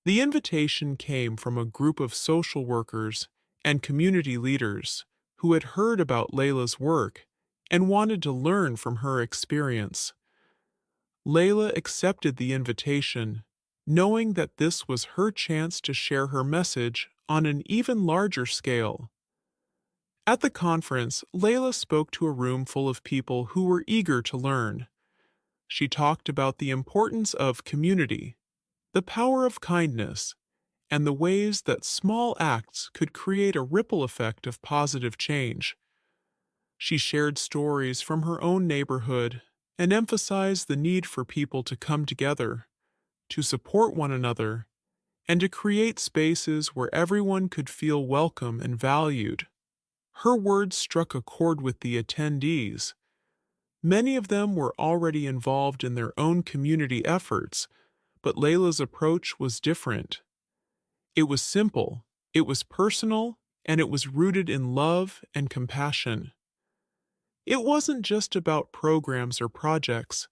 The invitation came from a group of social workers and community leaders who had heard about Layla's work and wanted to learn from her experience. Layla accepted the invitation, knowing that this was her chance to share her message on an even larger scale. At the conference, Layla spoke to a room full of people who were eager to learn. She talked about the importance of community, the power of kindness, and the ways that small acts could create a ripple effect of positive change. She shared stories from her own neighborhood and emphasized the need for people to come together, to support one another, and to create spaces where everyone could feel welcome and valued. Her words struck a chord with the attendees. Many of them were already involved in their own community efforts, but Layla's approach was different. It was simple, it was personal, and it was rooted in love and compassion. It wasn't just about programs or projects,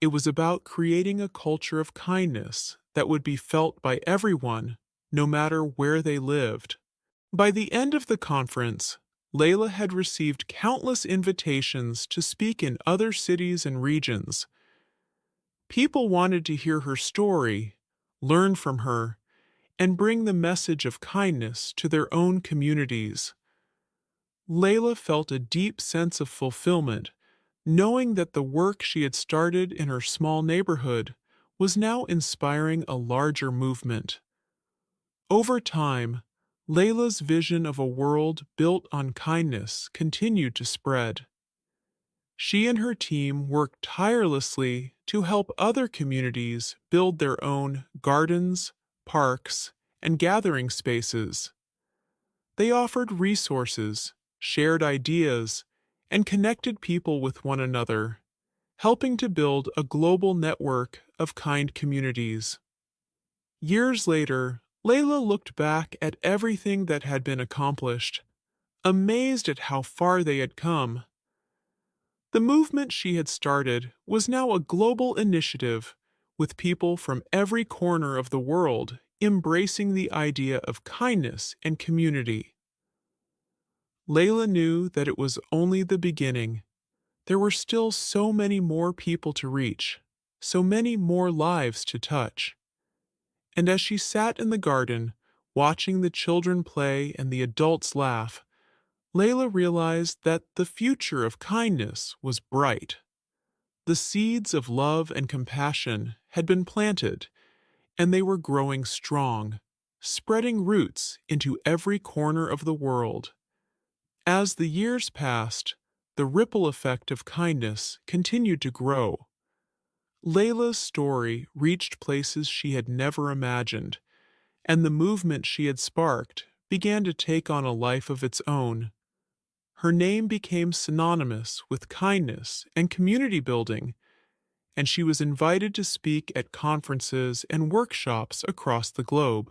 it was about creating a culture of kindness that would be felt by everyone, no matter where they lived. By the end of the conference, Layla had received countless invitations to speak in other cities and regions. People wanted to hear her story, learn from her, and bring the message of kindness to their own communities. Layla felt a deep sense of fulfillment, knowing that the work she had started in her small neighborhood was now inspiring a larger movement. Over time, Layla's vision of a world built on kindness continued to spread. She and her team worked tirelessly to help other communities build their own gardens, parks, and gathering spaces. They offered resources, shared ideas, and connected people with one another, helping to build a global network of kind communities. Years later, Layla looked back at everything that had been accomplished, amazed at how far they had come. The movement she had started was now a global initiative, with people from every corner of the world embracing the idea of kindness and community. Layla knew that it was only the beginning. There were still so many more people to reach, so many more lives to touch. And as she sat in the garden, watching the children play and the adults laugh, Layla realized that the future of kindness was bright. The seeds of love and compassion had been planted, and they were growing strong, spreading roots into every corner of the world. As the years passed, the ripple effect of kindness continued to grow. Layla's story reached places she had never imagined, and the movement she had sparked began to take on a life of its own. Her name became synonymous with kindness and community building, and she was invited to speak at conferences and workshops across the globe.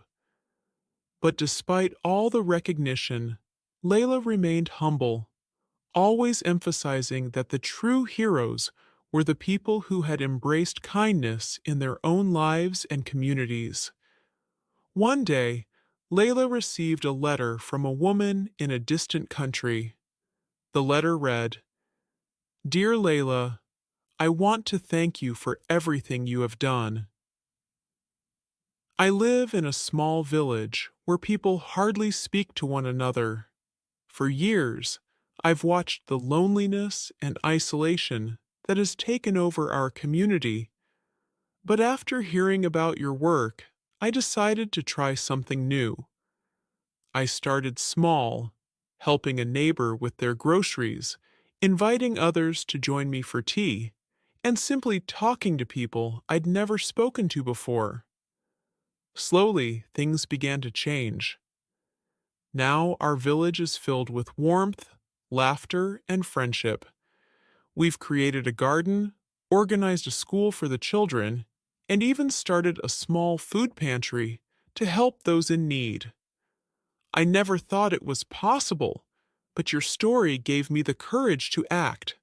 But despite all the recognition, Layla remained humble, always emphasizing that the true heroes were the people who had embraced kindness in their own lives and communities. One day, Layla received a letter from a woman in a distant country. The letter read, "Dear Layla, I want to thank you for everything you have done. I live in a small village where people hardly speak to one another. For years, I've watched the loneliness and isolation that has taken over our community. But after hearing about your work, I decided to try something new. I started small, helping a neighbor with their groceries, inviting others to join me for tea, and simply talking to people I'd never spoken to before. Slowly, things began to change. Now our village is filled with warmth, laughter, and friendship. We've created a garden, organized a school for the children, and even started a small food pantry to help those in need. I never thought it was possible, but your story gave me the courage to act.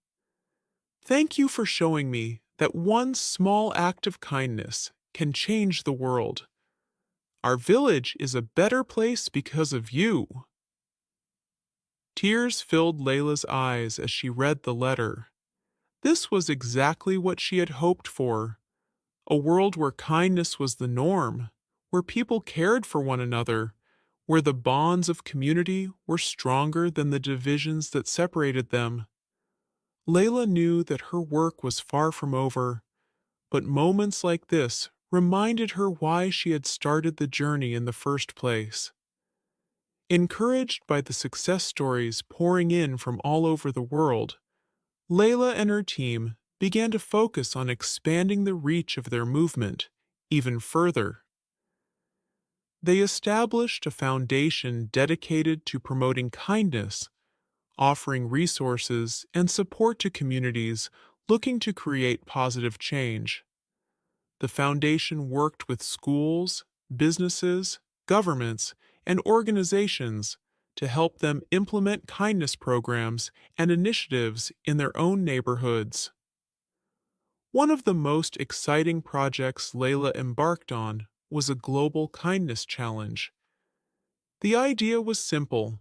Thank you for showing me that one small act of kindness can change the world. Our village is a better place because of you." Tears filled Layla's eyes as she read the letter. This was exactly what she had hoped for, a world where kindness was the norm, where people cared for one another, where the bonds of community were stronger than the divisions that separated them. Layla knew that her work was far from over, but moments like this reminded her why she had started the journey in the first place. Encouraged by the success stories pouring in from all over the world, Layla and her team began to focus on expanding the reach of their movement even further. They established a foundation dedicated to promoting kindness, offering resources and support to communities looking to create positive change. The foundation worked with schools, businesses, governments, and organizations to help them implement kindness programs and initiatives in their own neighborhoods. One of the most exciting projects Layla embarked on was a global kindness challenge. The idea was simple: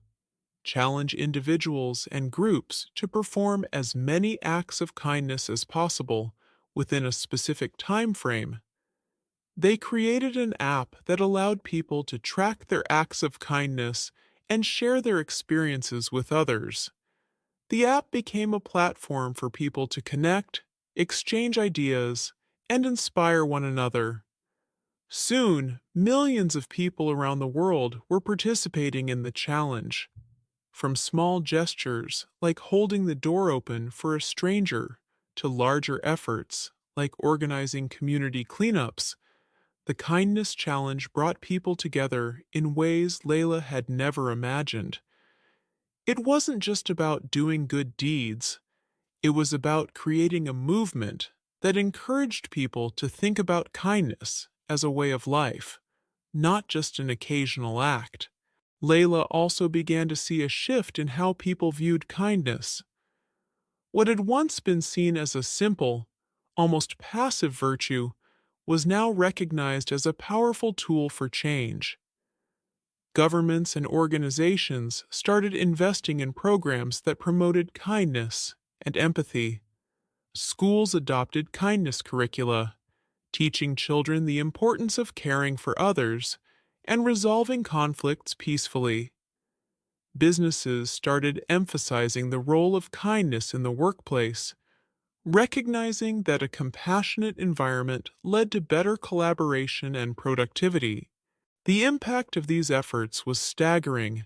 challenge individuals and groups to perform as many acts of kindness as possible within a specific time frame. They created an app that allowed people to track their acts of kindness and share their experiences with others. The app became a platform for people to connect, exchange ideas, and inspire one another. Soon, millions of people around the world were participating in the challenge. From small gestures like holding the door open for a stranger to larger efforts like organizing community cleanups, the kindness challenge brought people together in ways Layla had never imagined. It wasn't just about doing good deeds, it was about creating a movement that encouraged people to think about kindness as a way of life, not just an occasional act. Layla also began to see a shift in how people viewed kindness. What had once been seen as a simple, almost passive virtue was now recognized as a powerful tool for change. Governments and organizations started investing in programs that promoted kindness and empathy. Schools adopted kindness curricula, teaching children the importance of caring for others and resolving conflicts peacefully. Businesses started emphasizing the role of kindness in the workplace, recognizing that a compassionate environment led to better collaboration and productivity. The impact of these efforts was staggering.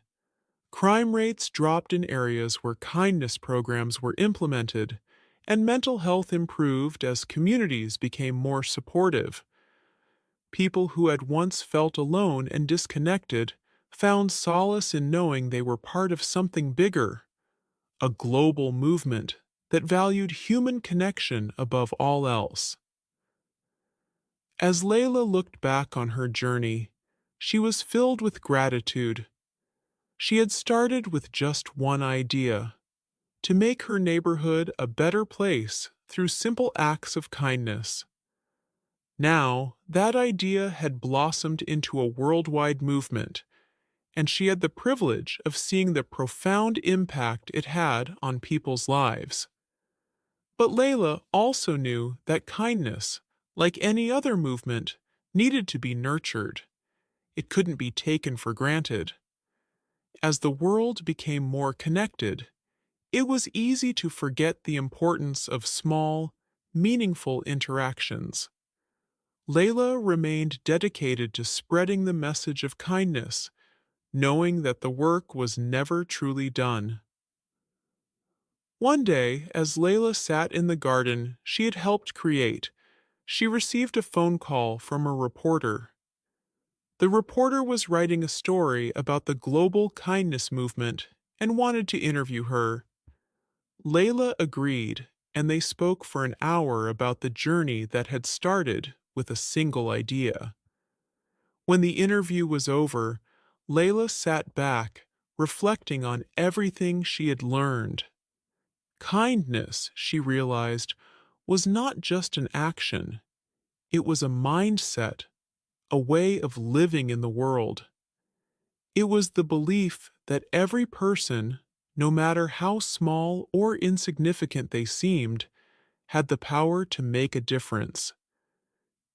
Crime rates dropped in areas where kindness programs were implemented, and mental health improved as communities became more supportive. People who had once felt alone and disconnected found solace in knowing they were part of something bigger, a global movement that valued human connection above all else. As Layla looked back on her journey, she was filled with gratitude. She had started with just one idea: to make her neighborhood a better place through simple acts of kindness. Now, that idea had blossomed into a worldwide movement, and she had the privilege of seeing the profound impact it had on people's lives. But Layla also knew that kindness, like any other movement, needed to be nurtured. It couldn't be taken for granted. As the world became more connected, it was easy to forget the importance of small, meaningful interactions. Layla remained dedicated to spreading the message of kindness, knowing that the work was never truly done. One day, as Layla sat in the garden she had helped create, she received a phone call from a reporter. The reporter was writing a story about the global kindness movement and wanted to interview her. Layla agreed, and they spoke for an hour about the journey that had started with a single idea. When the interview was over, Layla sat back, reflecting on everything she had learned. Kindness, she realized, was not just an action, it was a mindset, a way of living in the world. It was the belief that every person, no matter how small or insignificant they seemed, had the power to make a difference.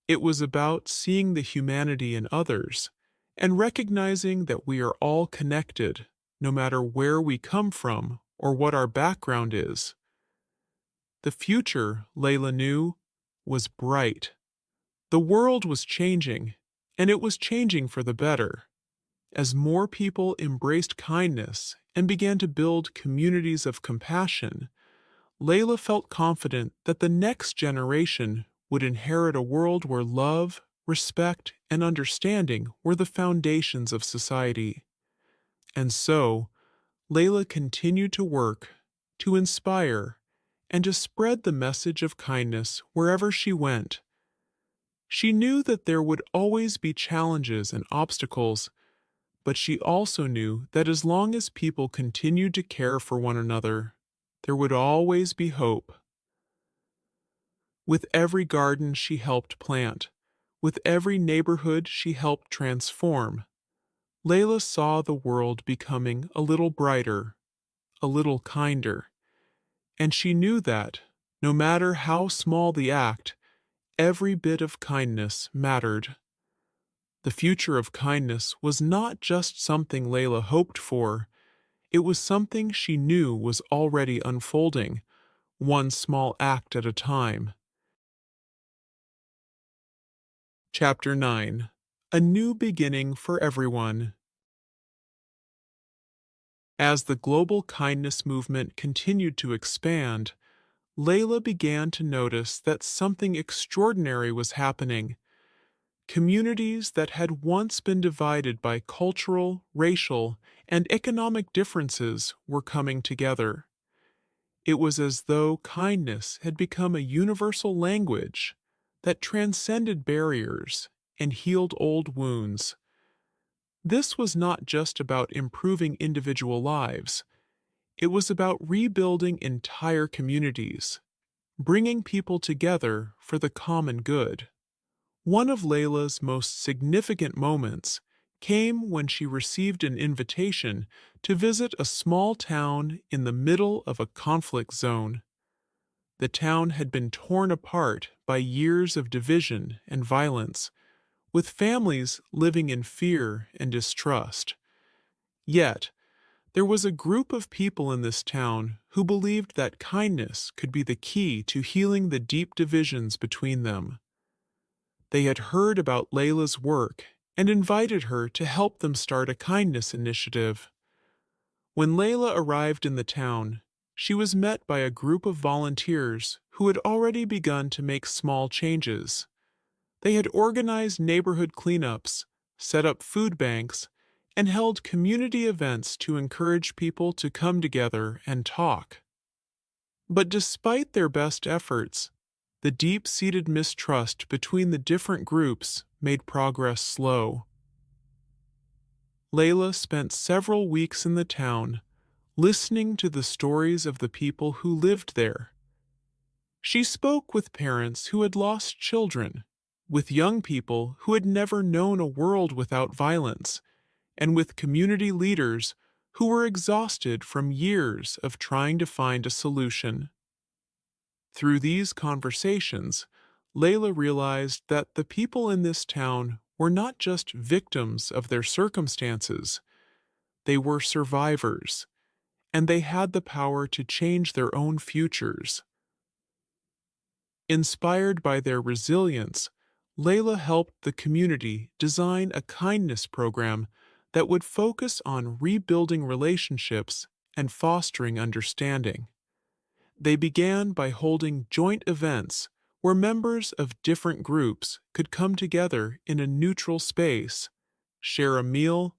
It was about seeing the humanity in others and recognizing that we are all connected, no matter where we come from or what our background is. The future, Layla knew, was bright. The world was changing, and it was changing for the better. As more people embraced kindness and began to build communities of compassion, Layla felt confident that the next generation would inherit a world where love, respect, and understanding were the foundations of society. And so, Layla continued to work, to inspire, and to spread the message of kindness wherever she went. She knew that there would always be challenges and obstacles, but she also knew that as long as people continued to care for one another, there would always be hope. With every garden she helped plant, with every neighborhood she helped transform, Layla saw the world becoming a little brighter, a little kinder, and she knew that, no matter how small the act, every bit of kindness mattered. The future of kindness was not just something Layla hoped for, it was something she knew was already unfolding, one small act at a time. Chapter 9. A New Beginning for Everyone. As the global kindness movement continued to expand, Layla began to notice that something extraordinary was happening. Communities that had once been divided by cultural, racial, and economic differences were coming together. It was as though kindness had become a universal language that transcended barriers and healed old wounds. This was not just about improving individual lives, it was about rebuilding entire communities, bringing people together for the common good. One of Layla's most significant moments came when she received an invitation to visit a small town in the middle of a conflict zone. The town had been torn apart by years of division and violence, with families living in fear and distrust. Yet, there was a group of people in this town who believed that kindness could be the key to healing the deep divisions between them. They had heard about Layla's work and invited her to help them start a kindness initiative. When Layla arrived in the town, she was met by a group of volunteers who had already begun to make small changes. They had organized neighborhood cleanups, set up food banks, and held community events to encourage people to come together and talk. But despite their best efforts, the deep-seated mistrust between the different groups made progress slow. Layla spent several weeks in the town, listening to the stories of the people who lived there. She spoke with parents who had lost children, with young people who had never known a world without violence, and with community leaders who were exhausted from years of trying to find a solution. Through these conversations, Layla realized that the people in this town were not just victims of their circumstances, they were survivors, and they had the power to change their own futures. Inspired by their resilience, Layla helped the community design a kindness program that would focus on rebuilding relationships and fostering understanding. They began by holding joint events where members of different groups could come together in a neutral space, share a meal,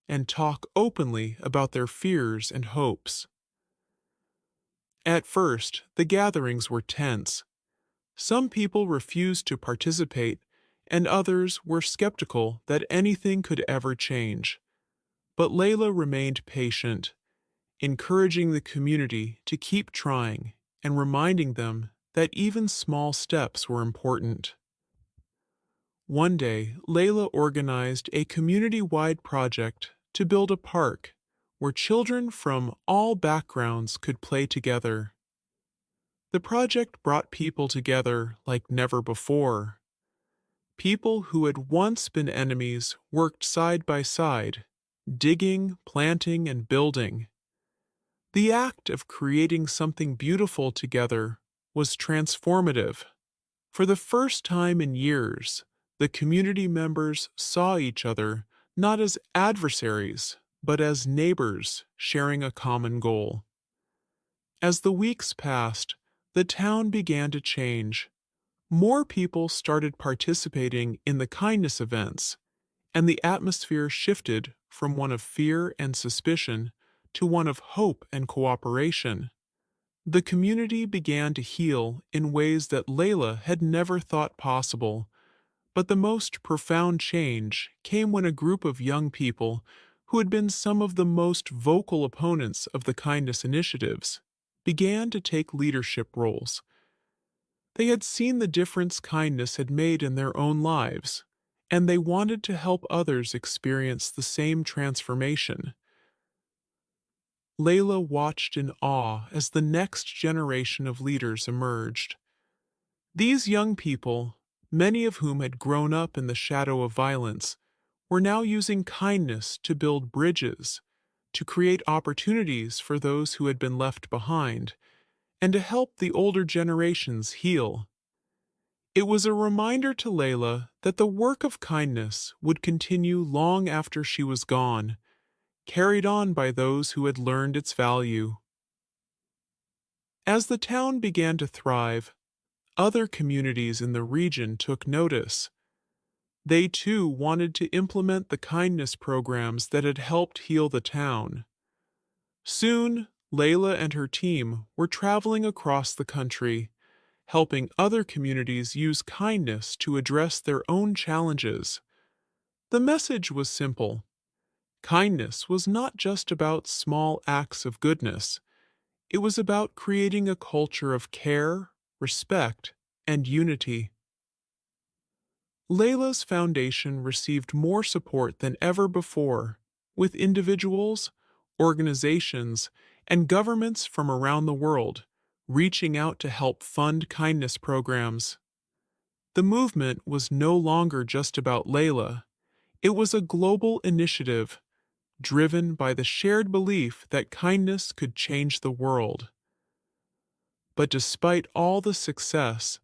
and talk openly about their fears and hopes. At first, the gatherings were tense. Some people refused to participate, and others were skeptical that anything could ever change. But Layla remained patient, encouraging the community to keep trying and reminding them that even small steps were important. One day, Layla organized a community-wide project to build a park where children from all backgrounds could play together. The project brought people together like never before. People who had once been enemies worked side by side, digging, planting, and building. The act of creating something beautiful together was transformative. For the first time in years, the community members saw each other not as adversaries, but as neighbors sharing a common goal. As the weeks passed, the town began to change. More people started participating in the kindness events, and the atmosphere shifted from one of fear and suspicion to one of hope and cooperation. The community began to heal in ways that Layla had never thought possible, but the most profound change came when a group of young people who had been some of the most vocal opponents of the kindness initiatives began to take leadership roles. They had seen the difference kindness had made in their own lives, and they wanted to help others experience the same transformation. Layla watched in awe as the next generation of leaders emerged. These young people, many of whom had grown up in the shadow of violence, were now using kindness to build bridges, to create opportunities for those who had been left behind, and to help the older generations heal. It was a reminder to Layla that the work of kindness would continue long after she was gone, carried on by those who had learned its value. As the town began to thrive, other communities in the region took notice. They too wanted to implement the kindness programs that had helped heal the town. Soon, Layla and her team were traveling across the country, helping other communities use kindness to address their own challenges. The message was simple. Kindness was not just about small acts of goodness. It was about creating a culture of care, respect, and unity. Layla's foundation received more support than ever before, with individuals, organizations, and governments from around the world reaching out to help fund kindness programs. The movement was no longer just about Layla. It was a global initiative driven by the shared belief that kindness could change the world. But despite all the success,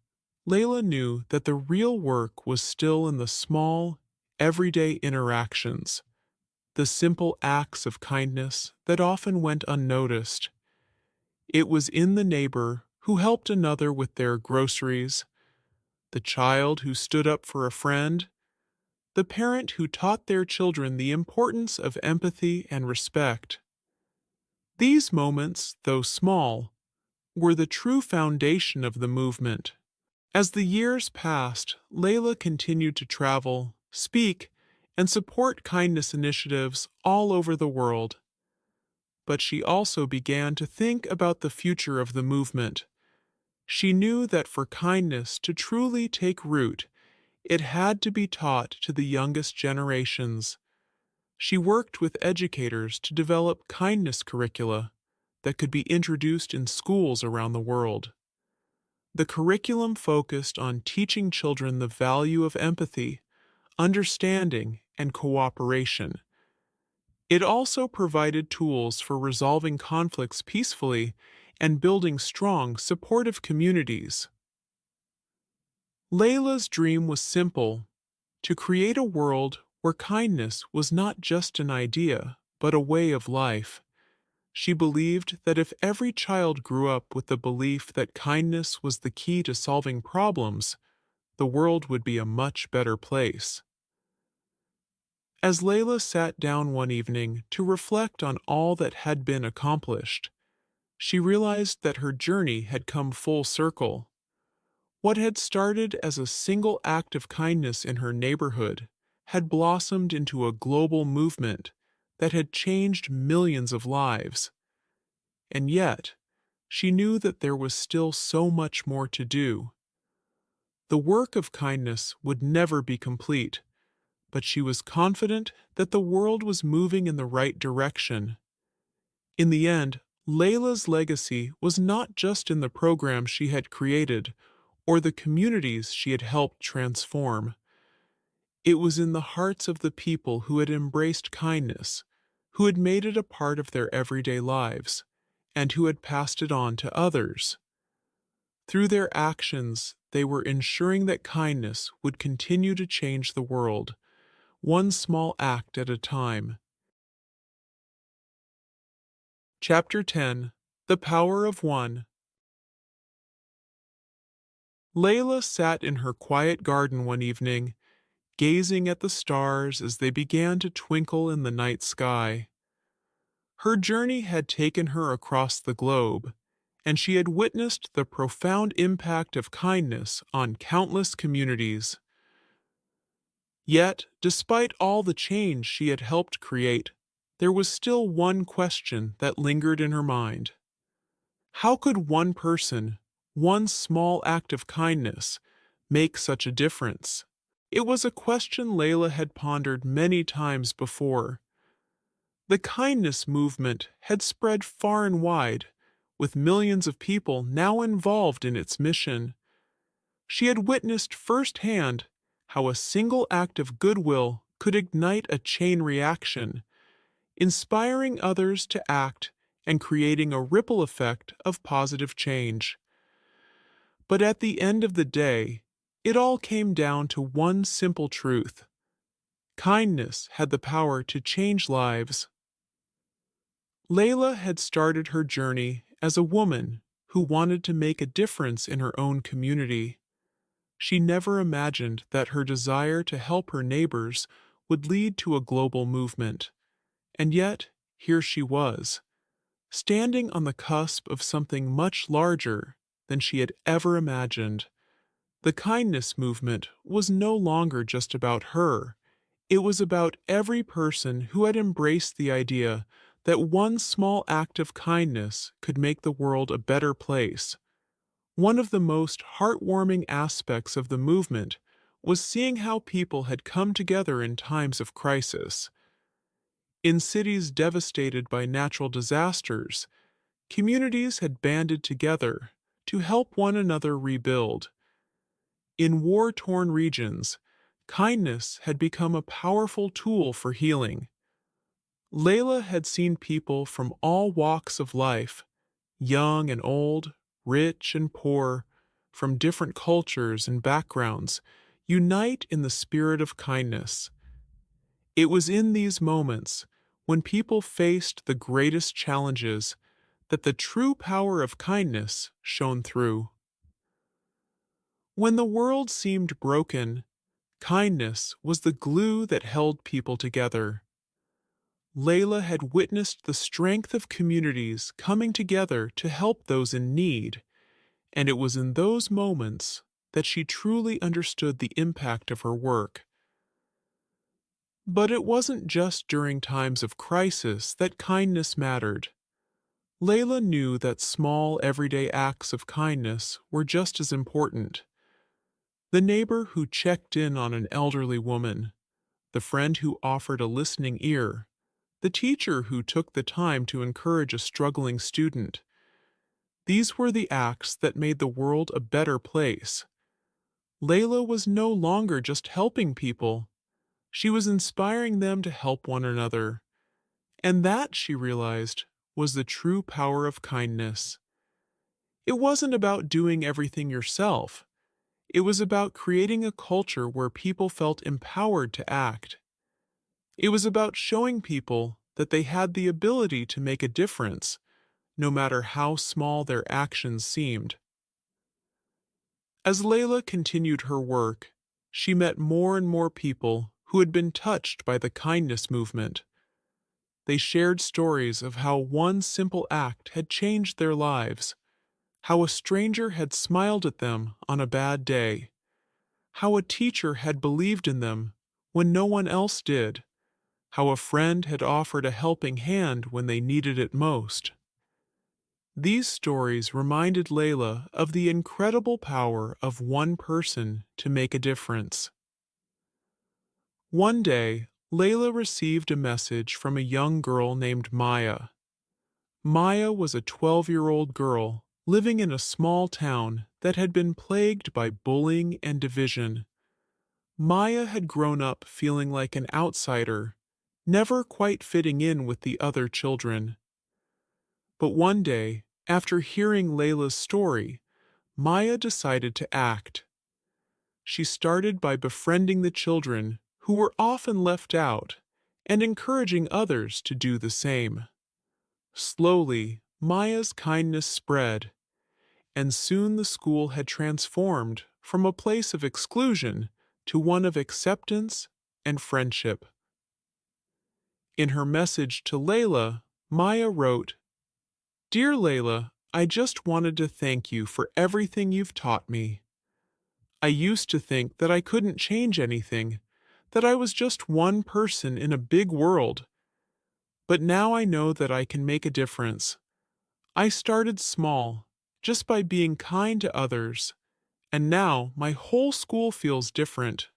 Layla knew that the real work was still in the small, everyday interactions, the simple acts of kindness that often went unnoticed. It was in the neighbor who helped another with their groceries, the child who stood up for a friend, the parent who taught their children the importance of empathy and respect. These moments, though small, were the true foundation of the movement. As the years passed, Layla continued to travel, speak, and support kindness initiatives all over the world. But she also began to think about the future of the movement. She knew that for kindness to truly take root, it had to be taught to the youngest generations. She worked with educators to develop kindness curricula that could be introduced in schools around the world. The curriculum focused on teaching children the value of empathy, understanding, and cooperation. It also provided tools for resolving conflicts peacefully and building strong, supportive communities. Layla's dream was simple: to create a world where kindness was not just an idea, but a way of life. She believed that if every child grew up with the belief that kindness was the key to solving problems, the world would be a much better place. As Layla sat down one evening to reflect on all that had been accomplished, she realized that her journey had come full circle. What had started as a single act of kindness in her neighborhood had blossomed into a global movement that had changed millions of lives. And yet, she knew that there was still so much more to do. The work of kindness would never be complete, but she was confident that the world was moving in the right direction. In the end, Layla's legacy was not just in the programs she had created or the communities she had helped transform. It was in the hearts of the people who had embraced kindness, who had made it a part of their everyday lives, and who had passed it on to others. Through their actions, they were ensuring that kindness would continue to change the world, one small act at a time. Chapter 10: The Power of One. Layla sat in her quiet garden one evening, gazing at the stars as they began to twinkle in the night sky. Her journey had taken her across the globe, and she had witnessed the profound impact of kindness on countless communities. Yet, despite all the change she had helped create, there was still one question that lingered in her mind. How could one person, one small act of kindness, make such a difference? It was a question Layla had pondered many times before. The kindness movement had spread far and wide, with millions of people now involved in its mission. She had witnessed firsthand how a single act of goodwill could ignite a chain reaction, inspiring others to act and creating a ripple effect of positive change. But at the end of the day, it all came down to one simple truth: kindness had the power to change lives. Layla had started her journey as a woman who wanted to make a difference in her own community. She never imagined that her desire to help her neighbors would lead to a global movement. And yet, here she was, standing on the cusp of something much larger than she had ever imagined. The kindness movement was no longer just about her. It was about every person who had embraced the idea that one small act of kindness could make the world a better place. One of the most heartwarming aspects of the movement was seeing how people had come together in times of crisis. In cities devastated by natural disasters, communities had banded together to help one another rebuild. In war-torn regions, kindness had become a powerful tool for healing. Layla had seen people from all walks of life, young and old, rich and poor, from different cultures and backgrounds, unite in the spirit of kindness. It was in these moments, when people faced the greatest challenges, that the true power of kindness shone through. When the world seemed broken, kindness was the glue that held people together. Layla had witnessed the strength of communities coming together to help those in need, and it was in those moments that she truly understood the impact of her work. But it wasn't just during times of crisis that kindness mattered. Layla knew that small, everyday acts of kindness were just as important. The neighbor who checked in on an elderly woman, the friend who offered a listening ear, the teacher who took the time to encourage a struggling student. These were the acts that made the world a better place. Layla was no longer just helping people, she was inspiring them to help one another. And that, she realized, was the true power of kindness. It wasn't about doing everything yourself. It was about creating a culture where people felt empowered to act. It was about showing people that they had the ability to make a difference, no matter how small their actions seemed. As Layla continued her work, she met more and more people who had been touched by the kindness movement. They shared stories of how one simple act had changed their lives, how a stranger had smiled at them on a bad day, how a teacher had believed in them when no one else did, how a friend had offered a helping hand when they needed it most. These stories reminded Layla of the incredible power of one person to make a difference. One day, Layla received a message from a young girl named Maya. Maya was a 12-year-old girl living in a small town that had been plagued by bullying and division. Maya had grown up feeling like an outsider, never quite fitting in with the other children. But one day, after hearing Layla's story, Maya decided to act. She started by befriending the children who were often left out and encouraging others to do the same. Slowly, Maya's kindness spread, and soon the school had transformed from a place of exclusion to one of acceptance and friendship. In her message to Layla, Maya wrote, "Dear Layla, I just wanted to thank you for everything you've taught me. I used to think that I couldn't change anything, that I was just one person in a big world. But now I know that I can make a difference. I started small, just by being kind to others, and now my whole school feels different.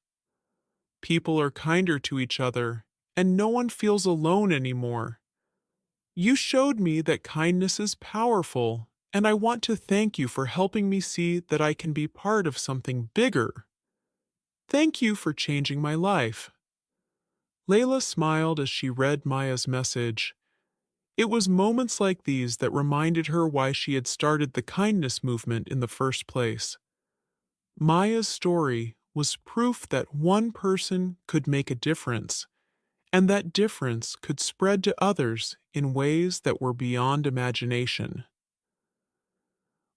People are kinder to each other, and no one feels alone anymore. You showed me that kindness is powerful, and I want to thank you for helping me see that I can be part of something bigger. Thank you for changing my life." Layla smiled as she read Maya's message. It was moments like these that reminded her why she had started the kindness movement in the first place. Maya's story was proof that one person could make a difference, and that difference could spread to others in ways that were beyond imagination.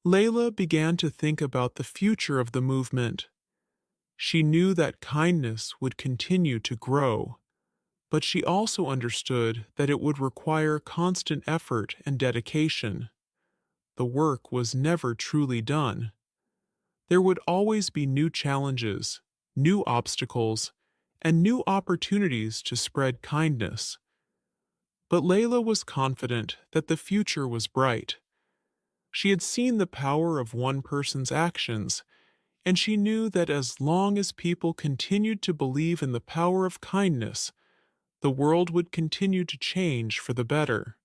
Layla began to think about the future of the movement. She knew that kindness would continue to grow, but she also understood that it would require constant effort and dedication. The work was never truly done. There would always be new challenges, new obstacles, and new opportunities to spread kindness. But Layla was confident that the future was bright. She had seen the power of one person's actions, and she knew that as long as people continued to believe in the power of kindness, the world would continue to change for the better.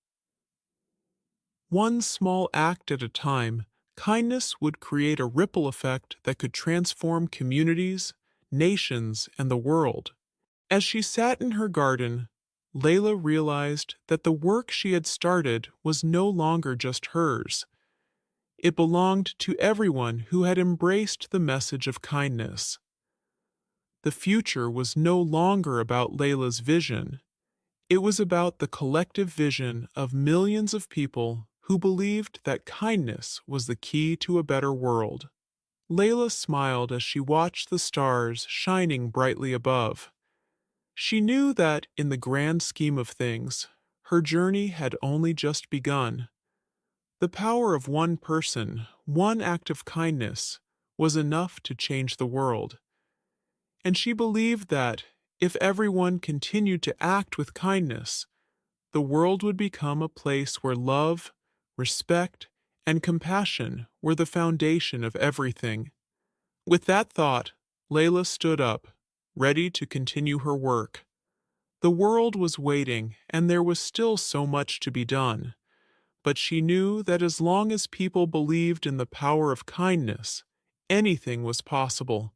One small act at a time, kindness would create a ripple effect that could transform communities, nations, and the world. As she sat in her garden, Layla realized that the work she had started was no longer just hers. It belonged to everyone who had embraced the message of kindness. The future was no longer about Layla's vision. It was about the collective vision of millions of people who believed that kindness was the key to a better world. Layla smiled as she watched the stars shining brightly above. She knew that, in the grand scheme of things, her journey had only just begun. The power of one person, one act of kindness, was enough to change the world. And she believed that, if everyone continued to act with kindness, the world would become a place where love, respect, and compassion were the foundation of everything. With that thought, Layla stood up, ready to continue her work. The world was waiting, and there was still so much to be done. But she knew that as long as people believed in the power of kindness, anything was possible,